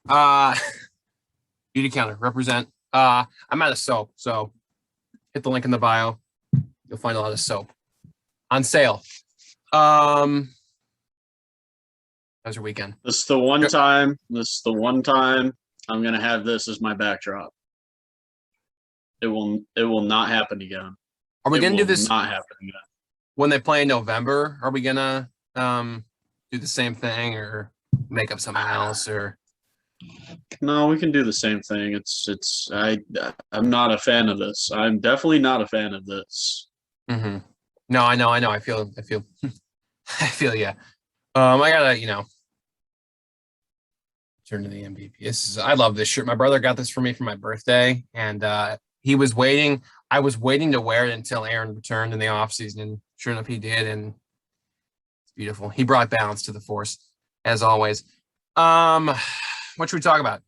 Uh, Beauty counter, represent. I'm out of soap, so hit the link in the bio. You'll find a lot of soap on sale. How's your weekend? This is the one time. This is the one time I'm gonna have this as my backdrop. It will not happen again. Are we It gonna do will this not happen again. when they play in November? Are we gonna do the same thing or make up something else? Or No, we can do the same thing. I'm not a fan of this. I'm definitely not a fan of this. mm-hmm. No, I know. I feel, I feel. Yeah. I gotta, turn to the MVP. I love this shirt. My brother got this for me for my birthday, and he was waiting. I was waiting to wear it until Aaron returned in the offseason, and sure enough, he did, and it's beautiful. He brought balance to the force, as always. What should we talk about?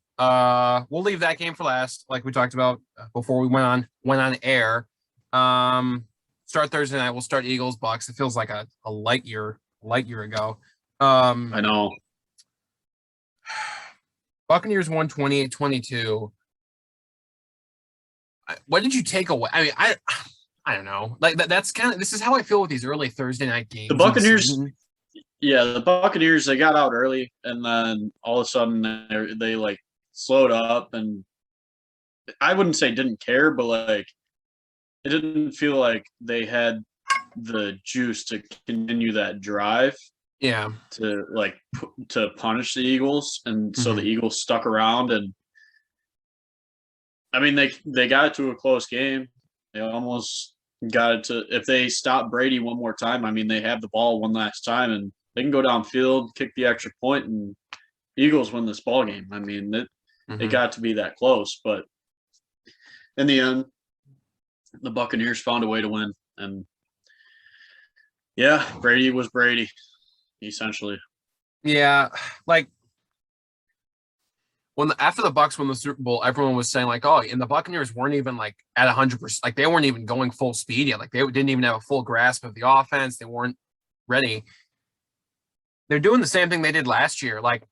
We'll leave that game for last, like we talked about before we went on air. Start Thursday night. We'll start Eagles Bucks. It feels like a light year ago. I know. Buccaneers won 28-22. What did you take away? I mean, I don't know. Like that's kind of, this is how I feel with these early Thursday night games. The Buccaneers, yeah, the Buccaneers, they got out early, and then all of a sudden they like slowed up, and I wouldn't say didn't care, but like it didn't feel like they had the juice to continue that drive Yeah. to punish the Eagles, and so the Eagles stuck around, and I mean they got it to a close game. They almost got it to, if they stop Brady one more time, I mean they have the ball one last time and they can go downfield, kick the extra point, and Eagles win this ball game. I mean it got to be that close, but in the end, the Buccaneers found a way to win, and yeah, Brady was Brady, essentially. Yeah, like after the Bucks won the Super Bowl, everyone was saying like, oh, and the Buccaneers weren't even like at 100%. Like they weren't even going full speed yet. Like they didn't even have a full grasp of the offense. They weren't ready. They're doing the same thing they did last year. Like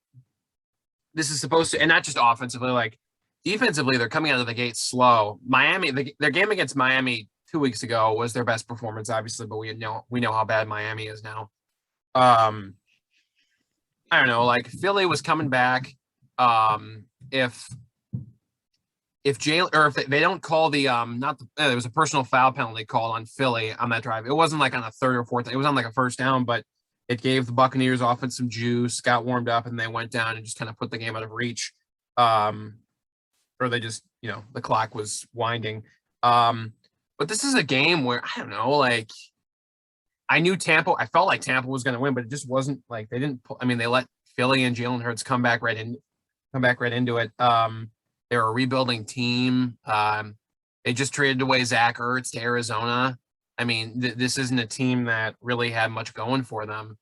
this is supposed to, and not just offensively, like defensively, they're coming out of the gate slow. Miami, their game against Miami 2 weeks ago was their best performance, obviously, but we know how bad Miami is now. I don't know, like Philly was coming back. If Jalen, or if they don't call the not the, there was a personal foul penalty called on Philly on that drive. It wasn't like on a third or fourth. It was on like a first down, but it gave the Buccaneers offense some juice, got warmed up, and they went down and just kind of put the game out of reach. Or they just, the clock was winding. But this is a game where I don't know, like I felt like Tampa was going to win, but it just wasn't like they didn't. I mean, they let Philly and Jalen Hurts come back right into it. They're a rebuilding team. They just traded away Zach Ertz to Arizona. I mean, this isn't a team that really had much going for them.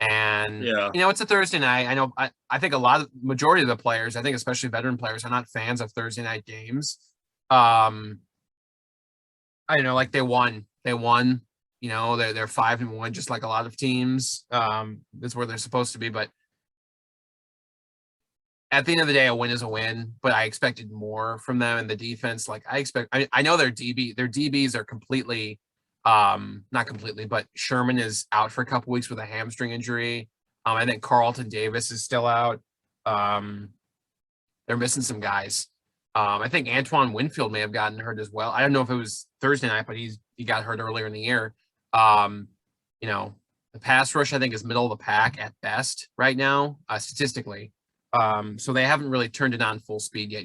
And, Yeah. It's a Thursday night. I know, I think majority of the players, I think especially veteran players, are not fans of Thursday night games. I don't know, like they won. They're 5-1, just like a lot of teams. That's where they're supposed to be. But at the end of the day, a win is a win, but I expected more from them. And the defense, like I know their DBs are completely, not completely, but Sherman is out for a couple weeks with a hamstring injury. I think Carlton Davis is still out. They're missing some guys. I think Antoine Winfield may have gotten hurt as well. I don't know if it was Thursday night, but he got hurt earlier in the year. The pass rush, I think, is middle of the pack at best right now, statistically. So they haven't really turned it on full speed yet,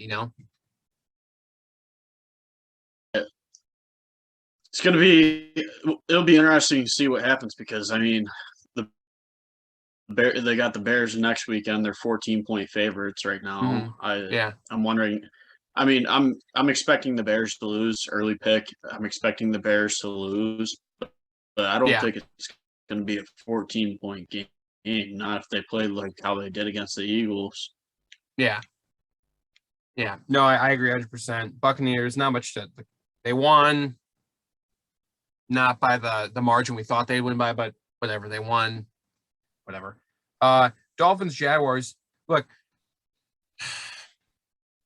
It'll be interesting to see what happens, because I mean, they got the Bears next weekend. They're 14-point favorites right now. I'm wondering. I mean, I'm expecting the Bears to lose. Early pick. I'm expecting the Bears to lose, but I don't think it's going to be a 14-point game. Not if they play like how they did against the Eagles. Yeah. Yeah. No, I agree 100%. Buccaneers, not much to. They won. Not by the margin we thought they'd win by, but whatever. They won. Whatever. Dolphins, Jaguars. Look,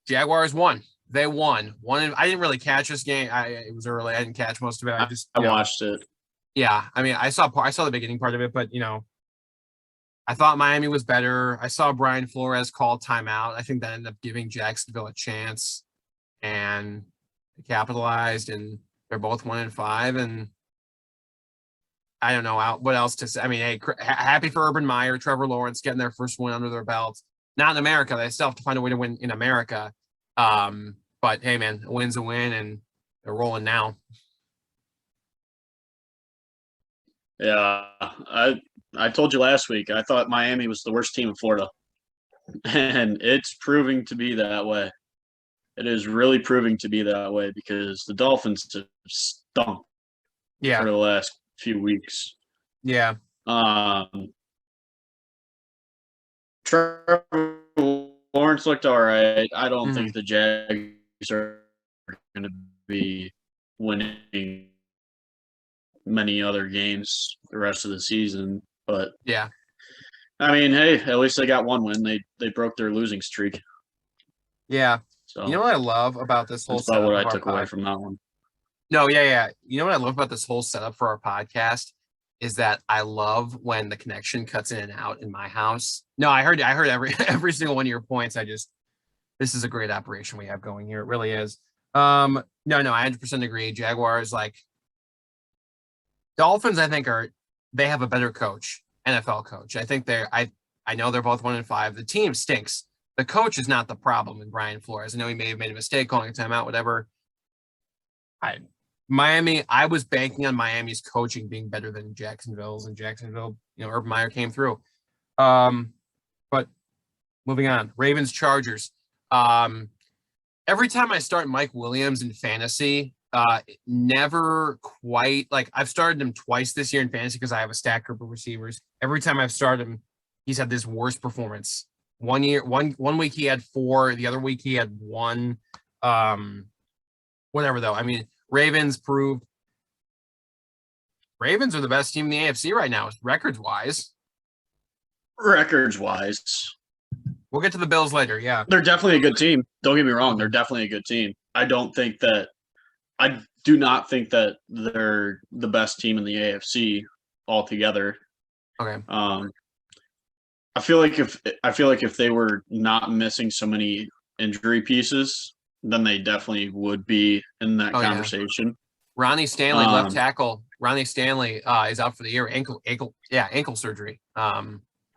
Jaguars won. They won. I didn't really catch this game. It was early. I didn't catch most of it. I just I watched it. Yeah. I mean, I saw the beginning part of it, but I thought Miami was better. I saw Brian Flores call timeout. I think that ended up giving Jacksonville a chance, and they capitalized, and they're both 1-5. And I don't know what else to say. I mean, hey, happy for Urban Meyer, Trevor Lawrence getting their first win under their belt. Not in America. They still have to find a way to win in America. But hey, man, a win's a win, and they're rolling now. Yeah, I told you last week I thought Miami was the worst team in Florida, and it's proving to be that way. It is really proving to be that way because the Dolphins have stunk for the last few weeks. Yeah. Trevor Lawrence looked all right. I don't think the Jags are going to be winning many other games the rest of the season, but yeah, I mean, hey, at least they got one win. They broke their losing streak. Yeah. So you know what I love about this whole that's about setup what I took away from that one. No, yeah. You know what I love about this whole setup for our podcast is that I love when the connection cuts in and out in my house. No, I heard every single one of your points. This is a great operation we have going here. It really is. No, I 100% agree. Jaguars, like Dolphins, I think they have a better coach, NFL coach. I think I know they're both 1-5. The team stinks. The coach is not the problem in Brian Flores. I know he may have made a mistake calling a timeout, whatever. Miami, I was banking on Miami's coaching being better than Jacksonville's, and Jacksonville, Urban Meyer came through. But moving on, Ravens, Chargers. Every time I start Mike Williams in fantasy, never quite I've started him twice this year in fantasy because I have a stack group of receivers. Every time I've started him, he's had this worst performance. One week he had 4, the other week he had 1. Whatever though. I mean, Ravens are the best team in the AFC right now, records wise. We'll get to the Bills later. Yeah, they're definitely a good team. Don't get me wrong; they're definitely a good team. I do not think that they're the best team in the AFC altogether. Okay. I feel like if they were not missing so many injury pieces, then they definitely would be in that conversation. Yeah. Ronnie Stanley, left tackle. Ronnie Stanley is out for the year. Ankle surgery.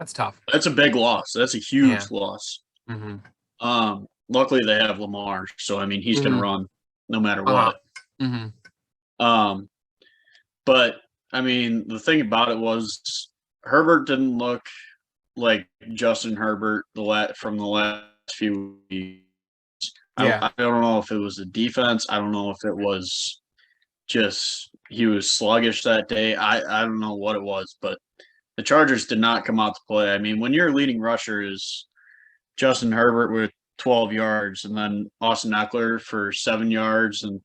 That's tough. That's a big loss. That's a huge loss. Mm-hmm. Luckily they have Lamar, so I mean he's going to run no matter what. But I mean the thing about it was Herbert didn't look like Justin Herbert from the last few weeks. I don't know if it was the defense. I don't know if it was just he was sluggish that day. I don't know what it was, but the Chargers did not come out to play. I mean, when your leading rusher is Justin Herbert with 12 yards and then Austin Eckler for 7 yards and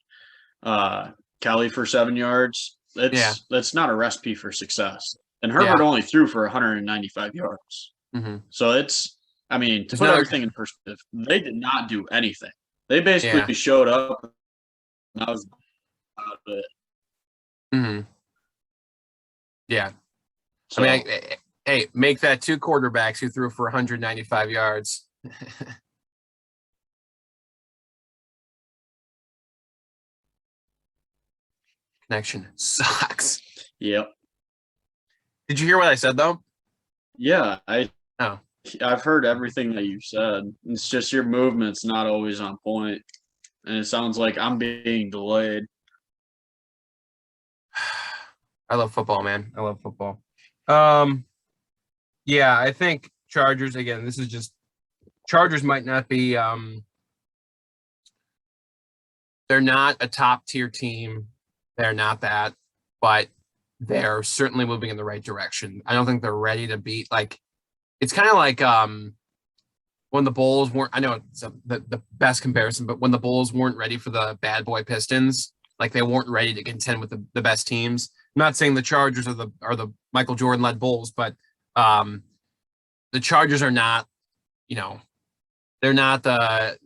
Kelly for 7 yards, that's not a recipe for success. And Herbert only threw for 195 yards. Mm-hmm. So to put everything in perspective, they did not do anything. They basically showed up, and that was about it. Mm-hmm. Yeah. So, I mean, hey, make that 2 quarterbacks who threw for 195 yards. Connection sucks. Yep. Did you hear what I said, though? Yeah, I've heard everything that you said. It's just your movement's not always on point, and it sounds like I'm being delayed. I love football, man. I love football. Yeah, I think Chargers, again, this is just Chargers might not be they're not a top tier team. They're not that, but they're certainly moving in the right direction. I don't think they're ready to beat it's kind of like when the Bulls weren't, I know it's the best comparison, but when the Bulls weren't ready for the bad boy Pistons, they weren't ready to contend with the best teams. I'm not saying the Chargers are the Michael Jordan led Bulls, but the Chargers are not, they're not the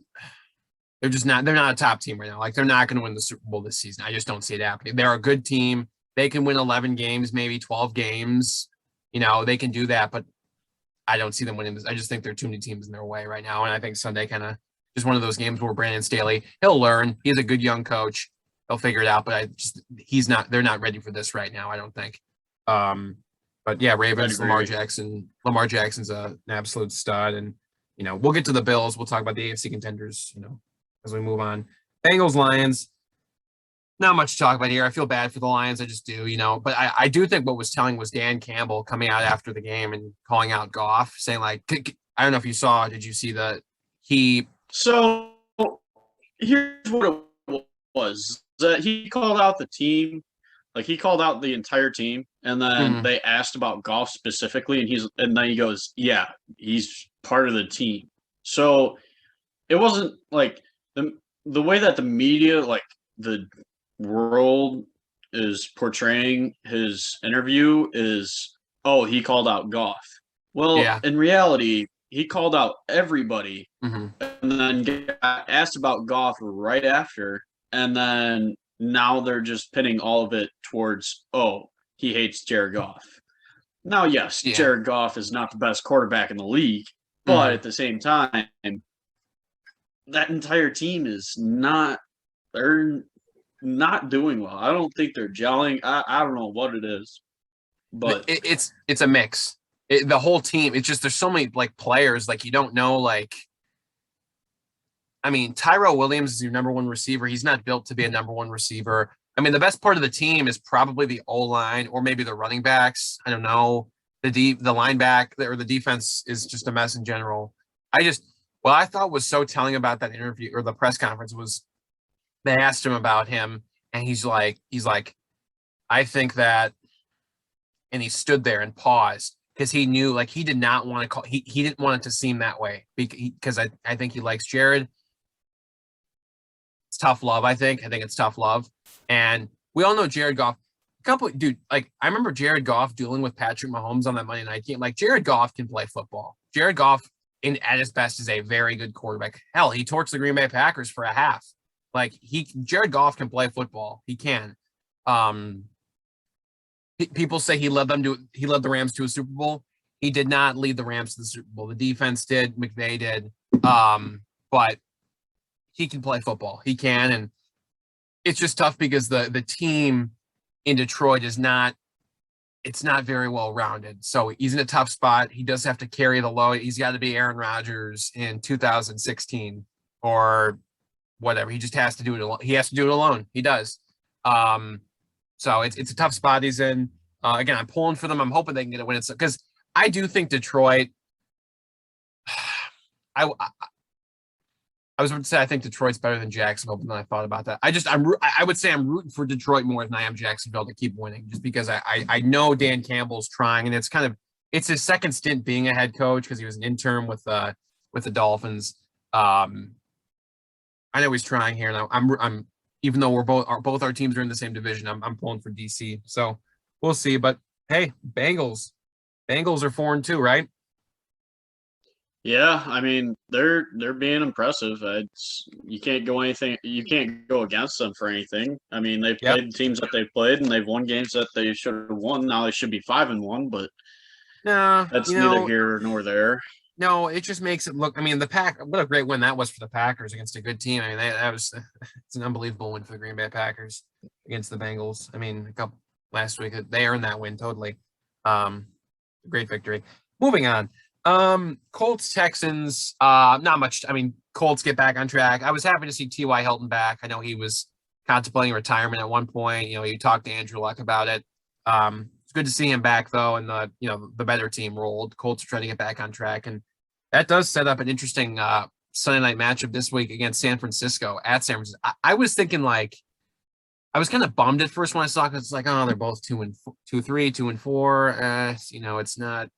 they're not a top team right now. Like they're not going to win the Super Bowl this season. I just don't see it happening. They're a good team. They can win 11 games, maybe 12 games. They can do that, but I don't see them winning this. I just think there are too many teams in their way right now. And I think Sunday kind of just one of those games where Brandon Staley, he'll learn. He's a good young coach. He'll figure it out, but they're not ready for this right now, I don't think. But yeah, Ravens, Lamar Jackson. Lamar Jackson's an absolute stud. And, we'll get to the Bills. We'll talk about the AFC contenders, as we move on. Bengals, Lions. Not much to talk about here. I feel bad for the Lions. I just do, But I do think what was telling was Dan Campbell coming out after the game and calling out Goff, saying like, I don't know if you saw. Did you see that he? So here's what it was: that he called out the team, like he called out the entire team, and then they asked about Goff specifically, and then he goes, "Yeah, he's part of the team." So it wasn't like the way that the media, like the world is portraying his interview is, oh, he called out Goff. Well, Yeah. in reality, he called out everybody Mm-hmm. and then got asked about Goff right after. And then now they're just pinning all of it towards, oh, he hates Jared Goff. Now, yes, Jared Goff is not the best quarterback in the league, but at the same time, that entire team is they're not doing well. I don't think they're gelling. I don't know what it is, but it's a mix. The whole team. It's just there's so many like players like you don't know like. I mean, Tyrell Williams is your number one receiver. He's not built to be a number one receiver. I mean, the best part of the team is probably the O-line or maybe the running backs. I don't know. The linebacker or the defense is just a mess in general. What I thought was so telling about that interview or the press conference was they asked him about him and he's like, I think that, and he stood there and paused because he knew like he did not want to call, he didn't want it to seem that way because I think he likes Jared. It's tough love, I think. I think it's tough love. And we all know Jared Goff. I remember Jared Goff dealing with Patrick Mahomes on that Monday night game. Like, Jared Goff can play football. Jared Goff, at his best, is a very good quarterback. Hell, he torched the Green Bay Packers for a half. Like, Jared Goff can play football. He can. People say he led the Rams to a Super Bowl. He did not lead the Rams to the Super Bowl. The defense did. McVay did. But he can play football. He can, and it's just tough because the team in Detroit is not very well rounded. So he's in a tough spot. He does have to carry the load. He's got to be Aaron Rodgers in 2016 or whatever. He just has to do it alone. He has to do it alone. He does. So it's a tough spot he's in. Again, I'm pulling for them. I'm hoping they can get a win. Because I do think Detroit. I was about to say I think Detroit's better than Jacksonville, but then I thought about that. I would say I'm rooting for Detroit more than I am Jacksonville to keep winning, just because I know Dan Campbell's trying, and it's his second stint being a head coach because he was an intern with the Dolphins. I know he's trying here, and I'm even though both our teams are in the same division, I'm pulling for DC. So we'll see. But hey, Bengals are 4-2, right? Yeah, I mean they're being impressive. You can't go against them for anything. I mean they've played the teams that they've played and they've won games that they should have won. Now they should be 5-1, but that's neither here nor there. No, it just makes it look. I mean, what a great win that was for the Packers against a good team. I mean, it's an unbelievable win for the Green Bay Packers against the Bengals. I mean, last week they earned that win totally. Great victory. Moving on. Colts, Texans, not much. I mean, Colts get back on track. I was happy to see T.Y. Hilton back. I know he was contemplating retirement at one point. You talked to Andrew Luck about it. It's good to see him back though. And the better team rolled. Colts are trying to get back on track. And that does set up an interesting, Sunday night matchup this week against San Francisco at San Francisco. I was thinking I was kind of bummed at first when I saw it because it's like, oh, they're both 2-3, 2-4. It's not.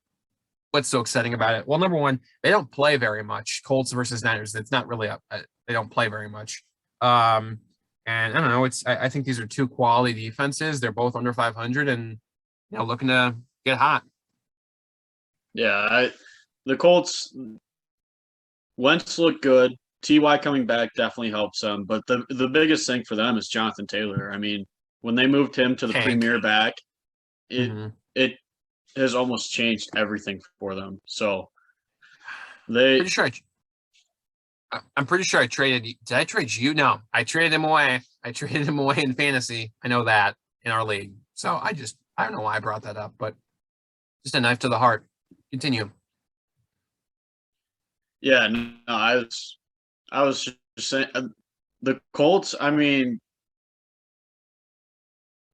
What's so exciting about it? Well, number one, they don't play very much. Colts versus Niners. It's not really they don't play very much. And I don't know. I think these are two quality defenses. They're both under 500 and looking to get hot. Yeah, the Colts. Wentz looked good. Ty coming back definitely helps them, but the biggest thing for them is Jonathan Taylor. I mean, when they moved him to the Tank. premier back, it Mm-hmm. it has almost changed everything for them. So they Pretty sure I'm pretty sure I traded. Did I trade you? No, I traded him away. I traded him away in fantasy. I know that in our league. So I don't know why I brought that up, but just a knife to the heart. Continue. yeah, no, I was just saying the Colts. I mean,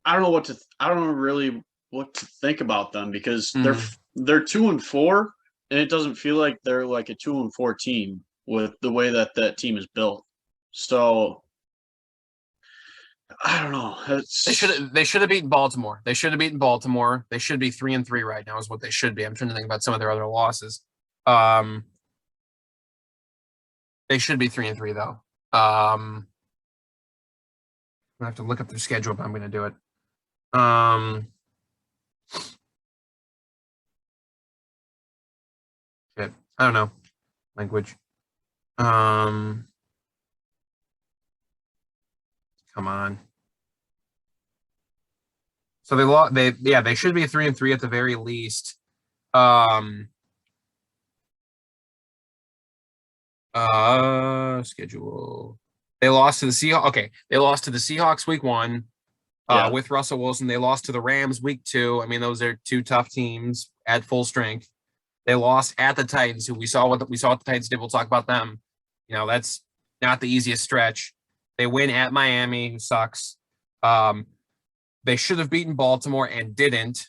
I don't know really what to think about them because Mm. they're 2-4, and it doesn't feel like they're like a 2-4 team with the way that team is built. So I don't know. They should have beaten Baltimore. They should have beaten Baltimore. They should be 3-3 right now is what they should be. I'm trying to think about some of their other losses. Um, they should be 3-3 though. I have to look up their schedule, but I'm going to do it. Shit. I don't know. Language. Come on. So they lost. They should be 3-3 at the very least. Schedule. They lost to the Seahawks. Okay, they lost to the Seahawks week 1. Yeah, With Russell Wilson. They lost to the Rams week 2. I mean, those are two tough teams at full strength. They lost at the Titans, who we saw what the Titans did. We'll talk about them. That's not the easiest stretch. They win at Miami, who sucks. They should have beaten Baltimore and didn't.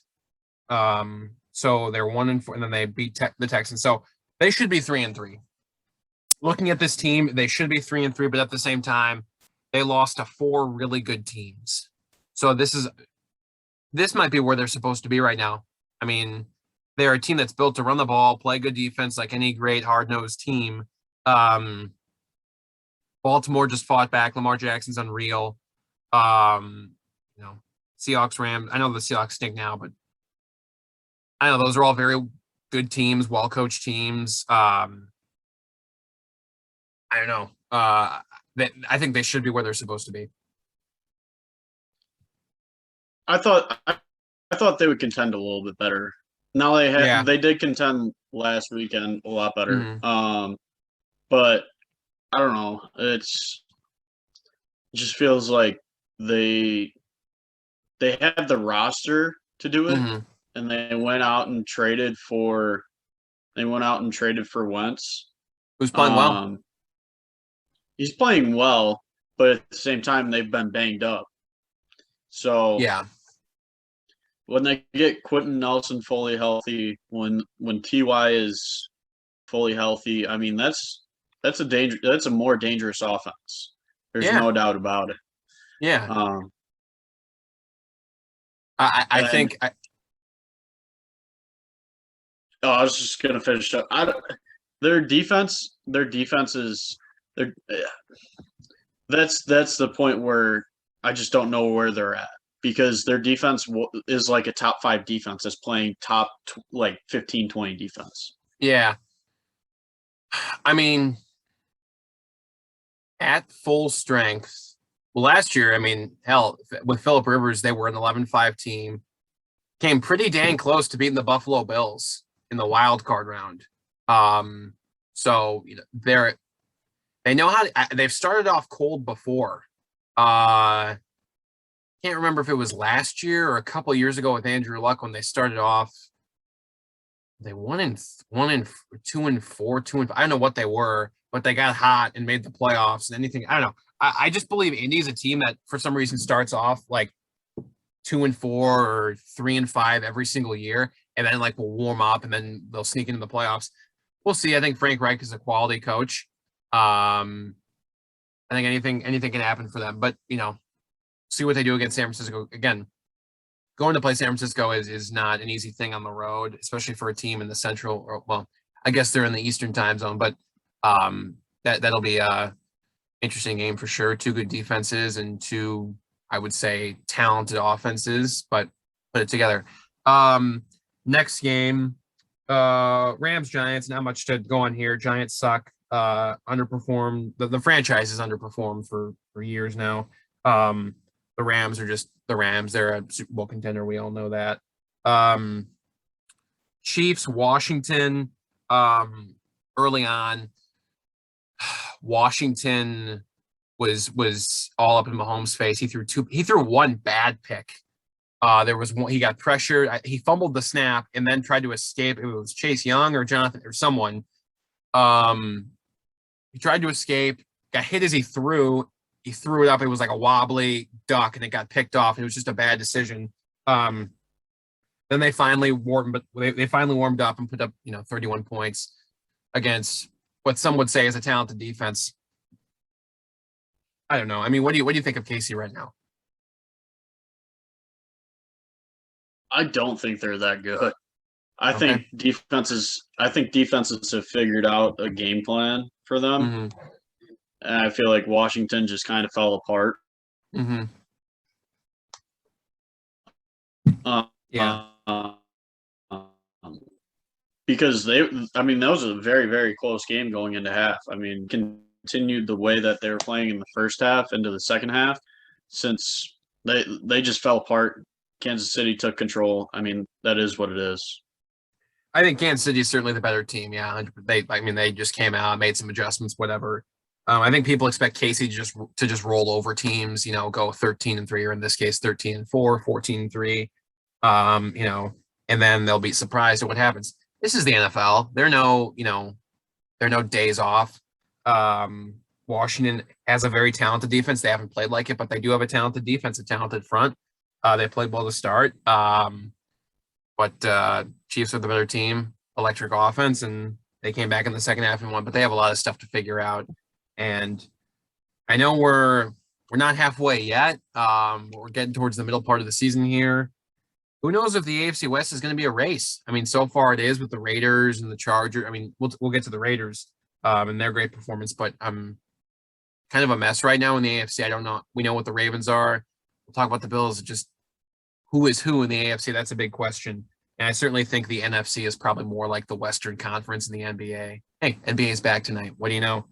So they're 1-4, and then they beat the Texans. So they should be 3-3. Looking at this team, they should be 3-3, but at the same time, they lost to 4 really good teams. So this might be where they're supposed to be right now. I mean, they're a team that's built to run the ball, play good defense like any great hard-nosed team. Baltimore just fought back. Lamar Jackson's unreal. Seahawks, Rams. I know the Seahawks stink now, but I know those are all very good teams, well-coached teams. I don't know. I think they should be where they're supposed to be. I thought they would contend a little bit better. Now Yeah. they did contend last weekend a lot better. Mm-hmm. But I don't know. It just feels like they had the roster to do it, Mm-hmm. and they went out and traded for Wentz. Who's playing well? He's playing well, but at the same time they've been banged up. So Yeah. when they get Quentin Nelson fully healthy, when Ty is fully healthy, I mean that's a more dangerous offense. There's Yeah. no doubt about it. Yeah. Um, I and think I was just gonna finish up. Their defense is they're that's the point where I just don't know where they're at because their defense is like a top 5 defense that's playing top like 15, 20 defense. yeah. I mean, at full strength. Well, last year, I mean, hell, with Phillip Rivers, they were an 11-5 team. Came pretty dang close to beating the Buffalo Bills in the wild card round. So they know how they've started off cold before. Can't remember if it was last year or a couple years ago with Andrew Luck when they started off. They won in 2-4, 2-5. I don't know what they were, but they got hot and made the playoffs. And anything, I don't know. I just believe Indy's a team that for some reason starts off like 2-4 or 3-5 every single year, and then like will warm up and then they'll sneak into the playoffs. We'll see. I think Frank Reich is a quality coach. I think anything can happen for them, but see what they do against San Francisco. Again, going to play San Francisco is not an easy thing on the road, especially for a team in the central, or well, I guess they're in the Eastern time zone, but that'll be a interesting game for sure. 2 good defenses and 2, I would say, talented offenses, but put it together. Next game, Rams Giants. Not much to go on here. Giants suck. underperformed. The franchise has underperformed for years now. The Rams are just the Rams. They're a Super Bowl contender. We all know that. Chiefs, Washington. Early on, Washington was all up in Mahomes' face. He threw one bad pick. There was one, he got pressured. He fumbled the snap and then tried to escape. It was Chase Young or Jonathan or someone. He tried to escape, got hit as he threw. He threw it up. It was like a wobbly duck, and it got picked off. It was just a bad decision. Then they finally warmed up and put up 31 points against what some would say is a talented defense. I don't know. I mean, what do you think of KC right now? I don't think they're that good. I think defenses have figured out a game plan for them. Mm-hmm. And I feel like Washington just kind of fell apart. Mm-hmm. Yeah. Because that was a very, very close game going into half. I mean, continued the way that they were playing in the first half into the second half, since they just fell apart. Kansas City took control. I mean, that is what it is. I think Kansas City is certainly the better team. Yeah, they just came out, made some adjustments, whatever. I think people expect KC to just roll over teams, go 13-3, or in this case 13-4, 14-3, and then they'll be surprised at what happens. This is the NFL. There are no days off. Washington has a very talented defense. They haven't played like it, but they do have a talented defense, a talented front. They played well to start. But Chiefs are the better team, electric offense, and they came back in the second half and won, but they have a lot of stuff to figure out. And I know we're not halfway yet. We're getting towards the middle part of the season here. Who knows if the AFC West is going to be a race? I mean, so far it is with the Raiders and the Chargers. I mean, we'll get to the Raiders and their great performance, but I'm kind of a mess right now in the AFC. I don't know. We know what the Ravens are. We'll talk about the Bills. Just who is who in the AFC? That's a big question. And I certainly think the NFC is probably more like the Western Conference in the NBA. Hey, NBA is back tonight. What do you know?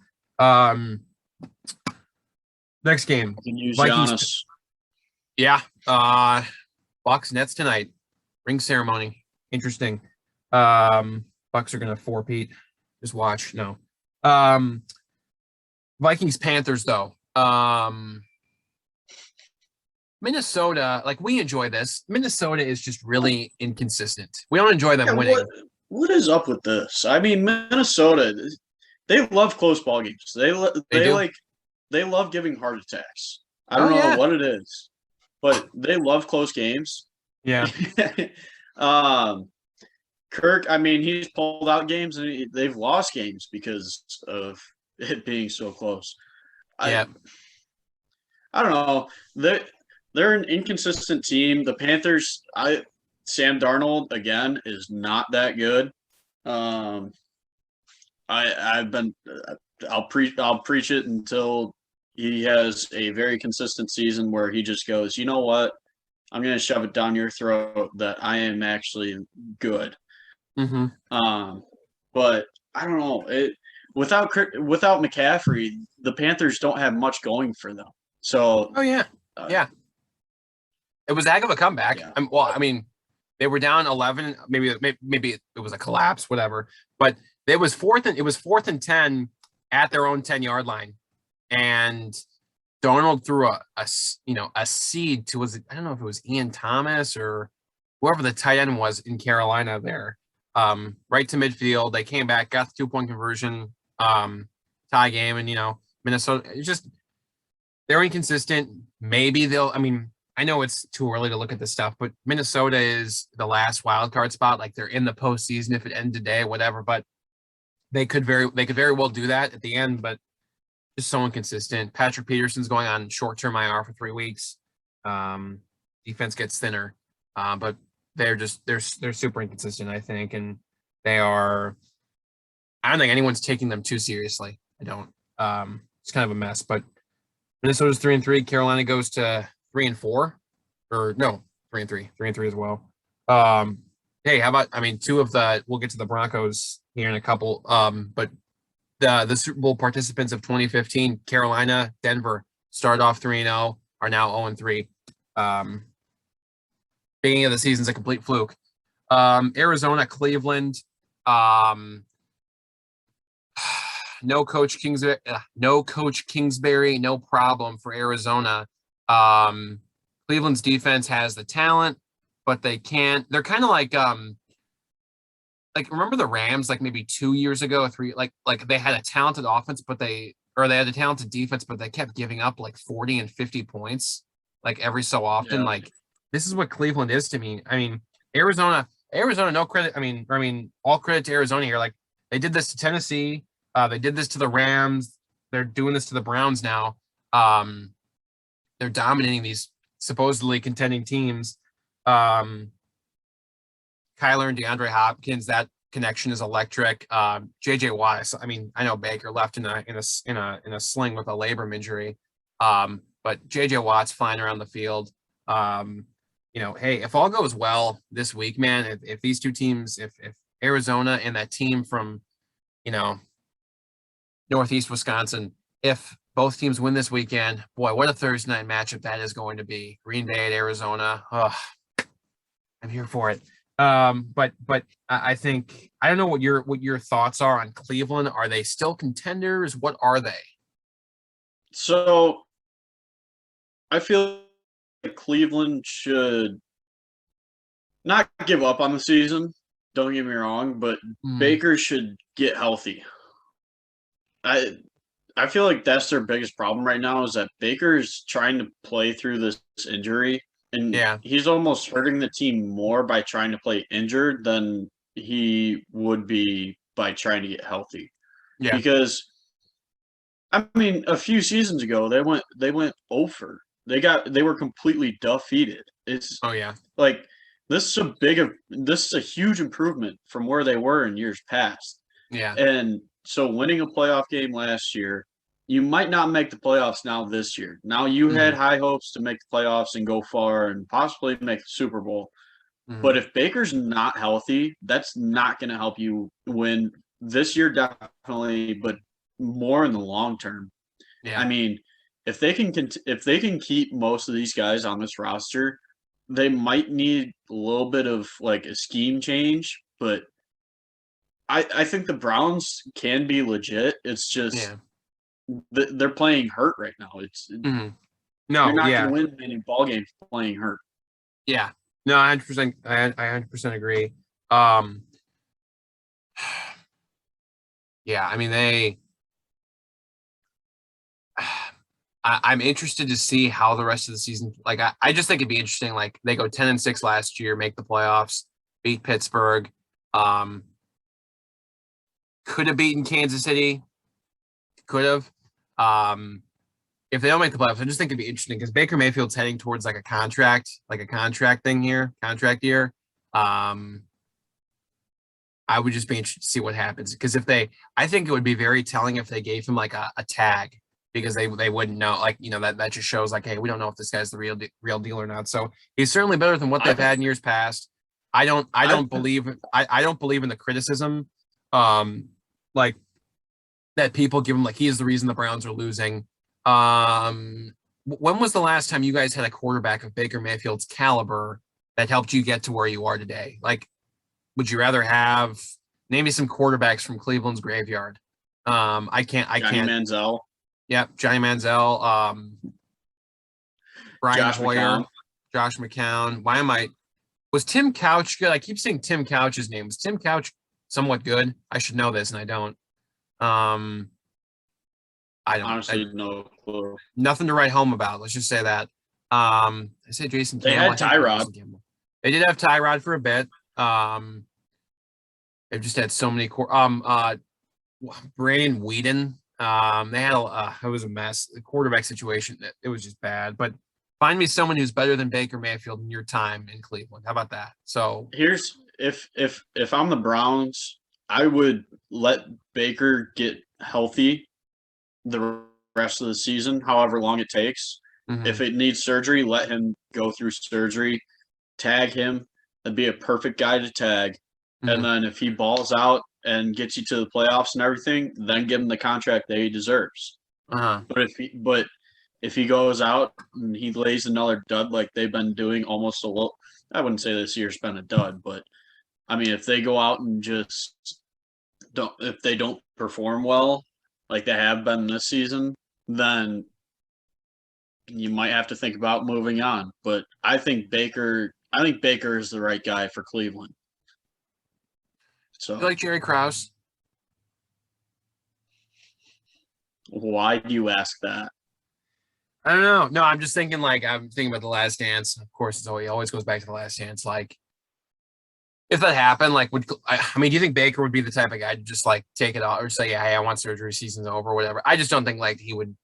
Next game. Vikings. Yeah. Bucks Nets tonight. Ring ceremony. Interesting. Bucks are gonna four-peat. Just watch. No. Vikings Panthers though. Minnesota, like, we enjoy this. Minnesota is just really inconsistent. We don't enjoy them winning. What is up with this? I mean, Minnesota, they love close ball games. They love giving heart attacks. I don't know what it is, but they love close games. Yeah. Kirk, I mean, he's pulled out games and they've lost games because of it being so close. Yeah. I don't know. They're an inconsistent team. The Panthers, Sam Darnold again is not that good. I'll preach it until he has a very consistent season where he just goes, you know what? I'm going to shove it down your throat that I am actually good. Mm-hmm. But I don't know. Without McCaffrey, the Panthers don't have much going for them. So. Oh yeah. Yeah. It was a heck of a comeback. Yeah. I mean, they were down 11. Maybe it was a collapse, whatever. But it was fourth and 10 at their own 10-yard line, and Darnold threw a seed to, I don't know if it was Ian Thomas or whoever the tight end was in Carolina there, right to midfield. They came back, got the 2-point conversion, tie game, and Minnesota. They're inconsistent. Maybe they'll. I mean, I know it's too early to look at this stuff, but Minnesota is the last wild card spot. Like, they're in the postseason if it ended today, whatever. But they could very well do that at the end. But just so inconsistent. Patrick Peterson's going on short-term IR for 3 weeks. Defense gets thinner, but they're super inconsistent, I think, and they are. I don't think anyone's taking them too seriously. I don't. It's kind of a mess, but Minnesota's 3-3. Carolina goes to 3-4, or no, 3-3 as well. Hey, how about? I mean, we'll get to the Broncos here in a couple. But the Super Bowl participants of 2015, Carolina, Denver, started off 3-0, are now 0-3. Beginning of the season's a complete fluke. Arizona, Cleveland. No Coach Kingsbury, no problem for Arizona. Cleveland's defense has the talent, but they can't. They're kind of like remember the Rams like maybe 2 years ago, like they had a talented offense, but they had a talented defense, but they kept giving up like 40 and 50 points like every so often. Yeah. Like this is what Cleveland is to me. I mean, Arizona, no credit. I mean, all credit to Arizona here. Like they did this to Tennessee. They did this to the Rams. They're doing this to the Browns now. They're dominating these supposedly contending teams. Kyler and DeAndre Hopkins, that connection is electric. JJ Watt. I mean, I know Baker left in a sling with a labrum injury, but JJ Watt's flying around the field. Hey, if all goes well this week, man, if these two teams, if Arizona and that team from, Northeast Wisconsin, if both teams win this weekend, boy, what a Thursday night matchup that is going to be. Green Bay at Arizona. Oh, I'm here for it. But I think I don't know what your thoughts are on Cleveland. Are they still contenders? What are they? So I feel like Cleveland should not give up on the season. Don't get me wrong, but Baker should get healthy. I feel like that's their biggest problem right now is that Baker's trying to play through this injury, and he's almost hurting the team more by trying to play injured than he would be by trying to get healthy. Yeah. Because I mean, a few seasons ago they went over. They were completely defeated. It's like this is a huge improvement from where they were in years past. Yeah. And so winning a playoff game last year, you might not make the playoffs now this year. Now you had high hopes to make the playoffs and go far and possibly make the Super Bowl. But if Baker's not healthy, that's not going to help you win this year definitely, but more in the long term. Yeah. I mean, if they can keep most of these guys on this roster, they might need a little bit of like a scheme change, but I think the Browns can be legit. It's just they're playing hurt right now. It's no, you're not going to win any ball games playing hurt. Yeah, no, 100%. I 100% agree. Yeah, I mean I'm interested to see how the rest of the season. Like I just think it'd be interesting. Like they go 10-6 last year, make the playoffs, beat Pittsburgh. Could have beaten Kansas City. Could have. If they don't make the playoffs, I just think it'd be interesting because Baker Mayfield's heading towards like a contract thing here, contract year. I would just be interested to see what happens because I think it would be very telling if they gave him like a tag because they wouldn't know, like, that just shows like, hey, we don't know if this guy's the real deal or not. So he's certainly better than what they've had in years past. I don't believe in the criticism, like that people give him, like he is the reason the Browns are losing. When was the last time you guys had a quarterback of Baker Mayfield's caliber that helped you get to where you are today? Like, would you rather have name me some quarterbacks from Cleveland's graveyard? I can't. Johnny Manziel. Yep, Johnny Manziel. Brian Josh Hoyer, McCown. Josh McCown. Was Tim Couch good? I keep saying Tim Couch's name. Was Tim Couch somewhat good? I should know this, and I don't. I don't Honestly, no clue. Nothing to write home about. Let's just say that. I said Jason They Campbell. had Tyrod. They did have Tyrod for a bit. They've just had so many Brandon Whedon. They had it was a mess. The quarterback situation, it was just bad. But find me someone who's better than Baker Mayfield in your time in Cleveland. How about that? So here's if I'm the Browns, I would let Baker get healthy the rest of the season, however long it takes. If it needs surgery, let him go through surgery. Tag him. That'd be a perfect guy to tag. And then if he balls out and gets you to the playoffs and everything, then give him the contract that he deserves. Uh-huh. But if he goes out and he lays another dud like they've been doing almost a little, I wouldn't say this year's been a dud, but I mean, if they go out and just if they don't perform well like they have been this season, then you might have to think about moving on. But I think Baker is the right guy for Cleveland. So You like Jerry Krause? why do you ask that? I don't know. No, I'm just thinking I'm thinking about The Last Dance. Of course, it always goes back to The Last Dance. Like, if that happened, do you think Baker would be the type of guy to just take it off or say, yeah, hey, I want surgery, season's over, or whatever? I just don't think he would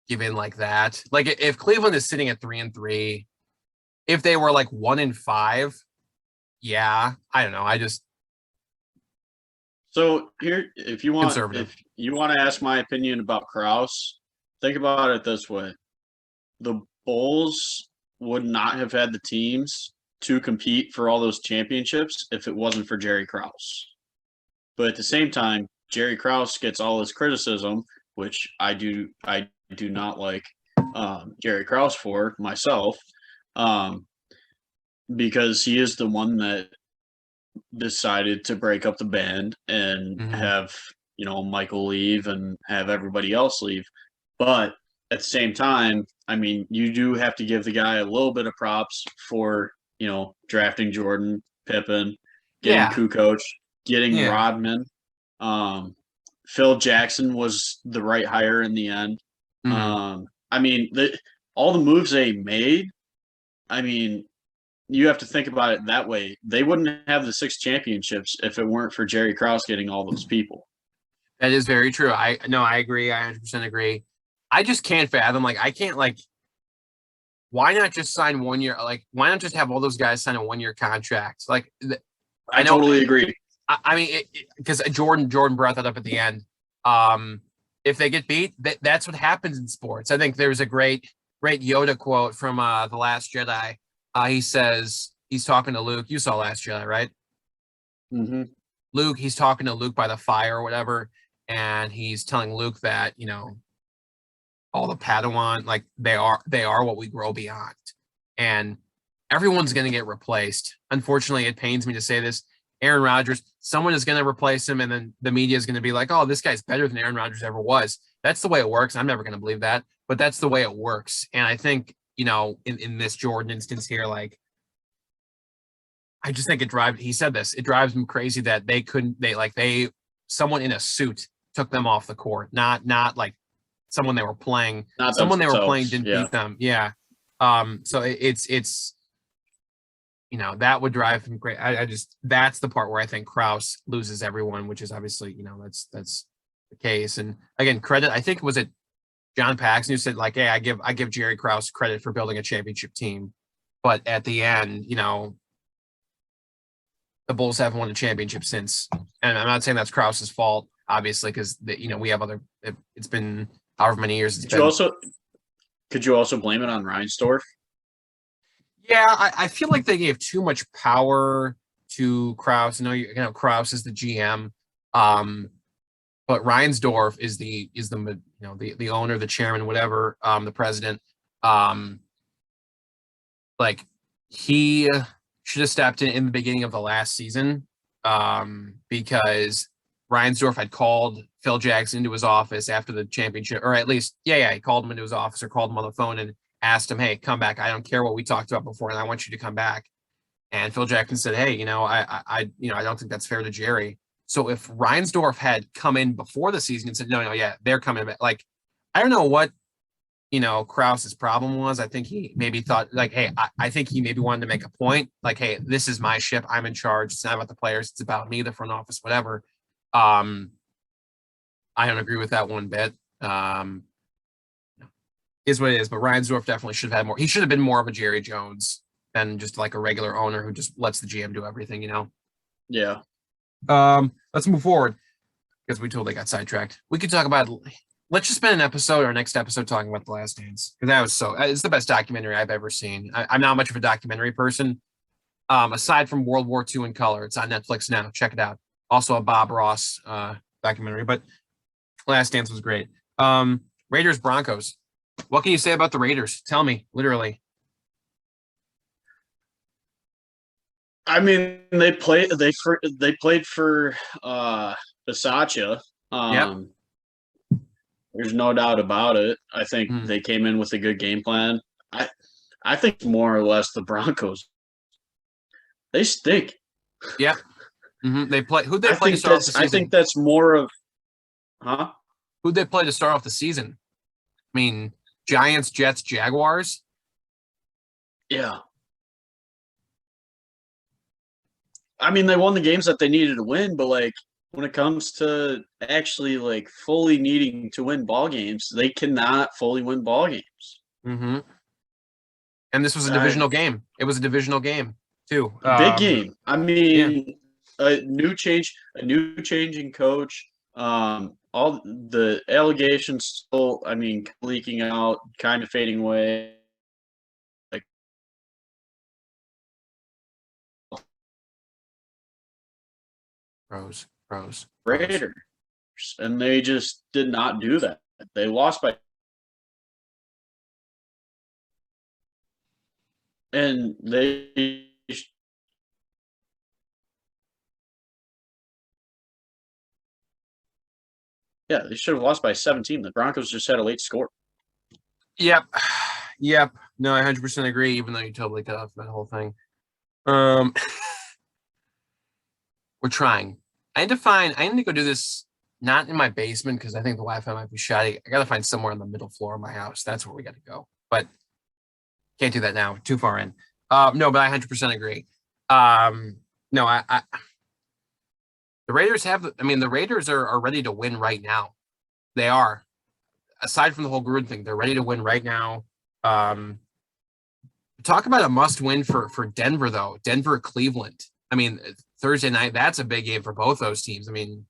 give in like that. Like, if Cleveland is sitting at 3-3, if they were 1-5, yeah, I don't know. So here, if you want to ask my opinion about Krause, think about it this way: the Bulls would not have had the teams to compete for all those championships if it wasn't for Jerry Krause. But at the same time, Jerry Krause gets all this criticism, which I do not like Jerry Krause for myself, because he is the one that decided to break up the band and have Michael leave and have everybody else leave. But at the same time, I mean, you do have to give the guy a little bit of props for drafting Jordan, Pippen, getting Kukoc, getting Rodman. Phil Jackson was the right hire in the end. I mean, all the moves they made, I mean, you have to think about it that way. They wouldn't have the 6 championships if it weren't for Jerry Krause getting all those people. That is very true. I agree. I 100% agree. I just can't fathom. Why not just sign 1 year? Why not just have all those guys sign a 1-year contract? I totally agree. I mean, because Jordan brought that up at the end. If they get beat, that's what happens in sports. I think there's a great Yoda quote from The Last Jedi. He says, he's talking to Luke. You saw Last Jedi, right? Mm-hmm. Luke, he's talking to Luke by the fire or whatever, and he's telling Luke that, all the Padawan, they are what we grow beyond. And everyone's going to get replaced. Unfortunately, it pains me to say this. Aaron Rodgers, someone is going to replace him, and then the media is going to be like, oh, this guy's better than Aaron Rodgers ever was. That's the way it works. I'm never going to believe that, but that's the way it works. And I think, in this Jordan instance here, I just think he said this, it drives him crazy that someone in a suit took them off the court, not someone they were playing, someone they were playing didn't beat them. Yeah. So it's that would drive him great. That's the part where I think Krause loses everyone, which is obviously, that's the case. And again, credit, I think, was it John Paxson who said hey, I give Jerry Krause credit for building a championship team. But at the end, the Bulls haven't won a championship since. And I'm not saying that's Krause's fault, obviously, because we have it's been however many years. Could you also blame it on Reinsdorf? Yeah, I feel like they gave too much power to Krause. Krause is the GM, but Reinsdorf is the the owner, the chairman, whatever, the president. He should have stepped in the beginning of the last season, because Reinsdorf had called Phil Jackson into his office after the championship, or at least, he called him into his office or called him on the phone and asked him, hey, come back. I don't care what we talked about before, and I want you to come back. And Phil Jackson said, hey, I don't think that's fair to Jerry. So if Reinsdorf had come in before the season and said, no, they're coming back. I don't know what, Krause's problem was. I think he maybe thought hey, I think he maybe wanted to make a point. Hey, this is my ship. I'm in charge. It's not about the players. It's about me, the front office, whatever. I don't agree with that one bit. Is what it is, but Reinsdorf definitely should have had more. He should have been more of a Jerry Jones than just a regular owner who just lets the GM do everything, Yeah. Let's move forward because we totally got sidetracked. We could talk about, let's just spend an episode or next episode talking about The Last Dance, because it's the best documentary I've ever seen. I'm not much of a documentary person. Aside from World War II in color, it's on Netflix now. Check it out. Also a Bob Ross documentary, but Last Dance was great. Raiders Broncos. What can you say about the Raiders? Tell me, literally. I mean, they played for Bisaccia. Yep. There's no doubt about it. I think Mm. they came in with a good game plan. I think more or less the Broncos. They stink. Yep. Mm-hmm. They play. Who'd they play to start off the I season? think that's more of, huh? Who'd they play to start off the season? I mean, Giants, Jets, Jaguars. Yeah. I mean, they won the games that they needed to win, but like when it comes to actually like fully needing to win ball games, they cannot fully win ball games. Mm-hmm. And this was a I, divisional game. It was a divisional game too. Big game. I Yeah. mean, a new change in coach. All the allegations still, I mean, leaking out, kind of fading away. Like Pros. Raiders, and they just did not do that. They lost by, and they. Yeah, they should have lost by 17. The Broncos just had a late score. Yep. Yep. No, I 100% agree, even though you totally cut off that whole thing. We're trying. I need to go do this not in my basement because I think the Wi-Fi might be shoddy. I gotta find somewhere on the middle floor of my house. That's where we gotta go. But can't do that now. Too far in. No, but I 100% agree. No, the Raiders the Raiders are ready to win right now. They are. Aside from the whole Gruden thing, they're ready to win right now. Talk about a must-win for Denver, though. Denver, Cleveland. I mean, Thursday night, that's a big game for both those teams. I mean,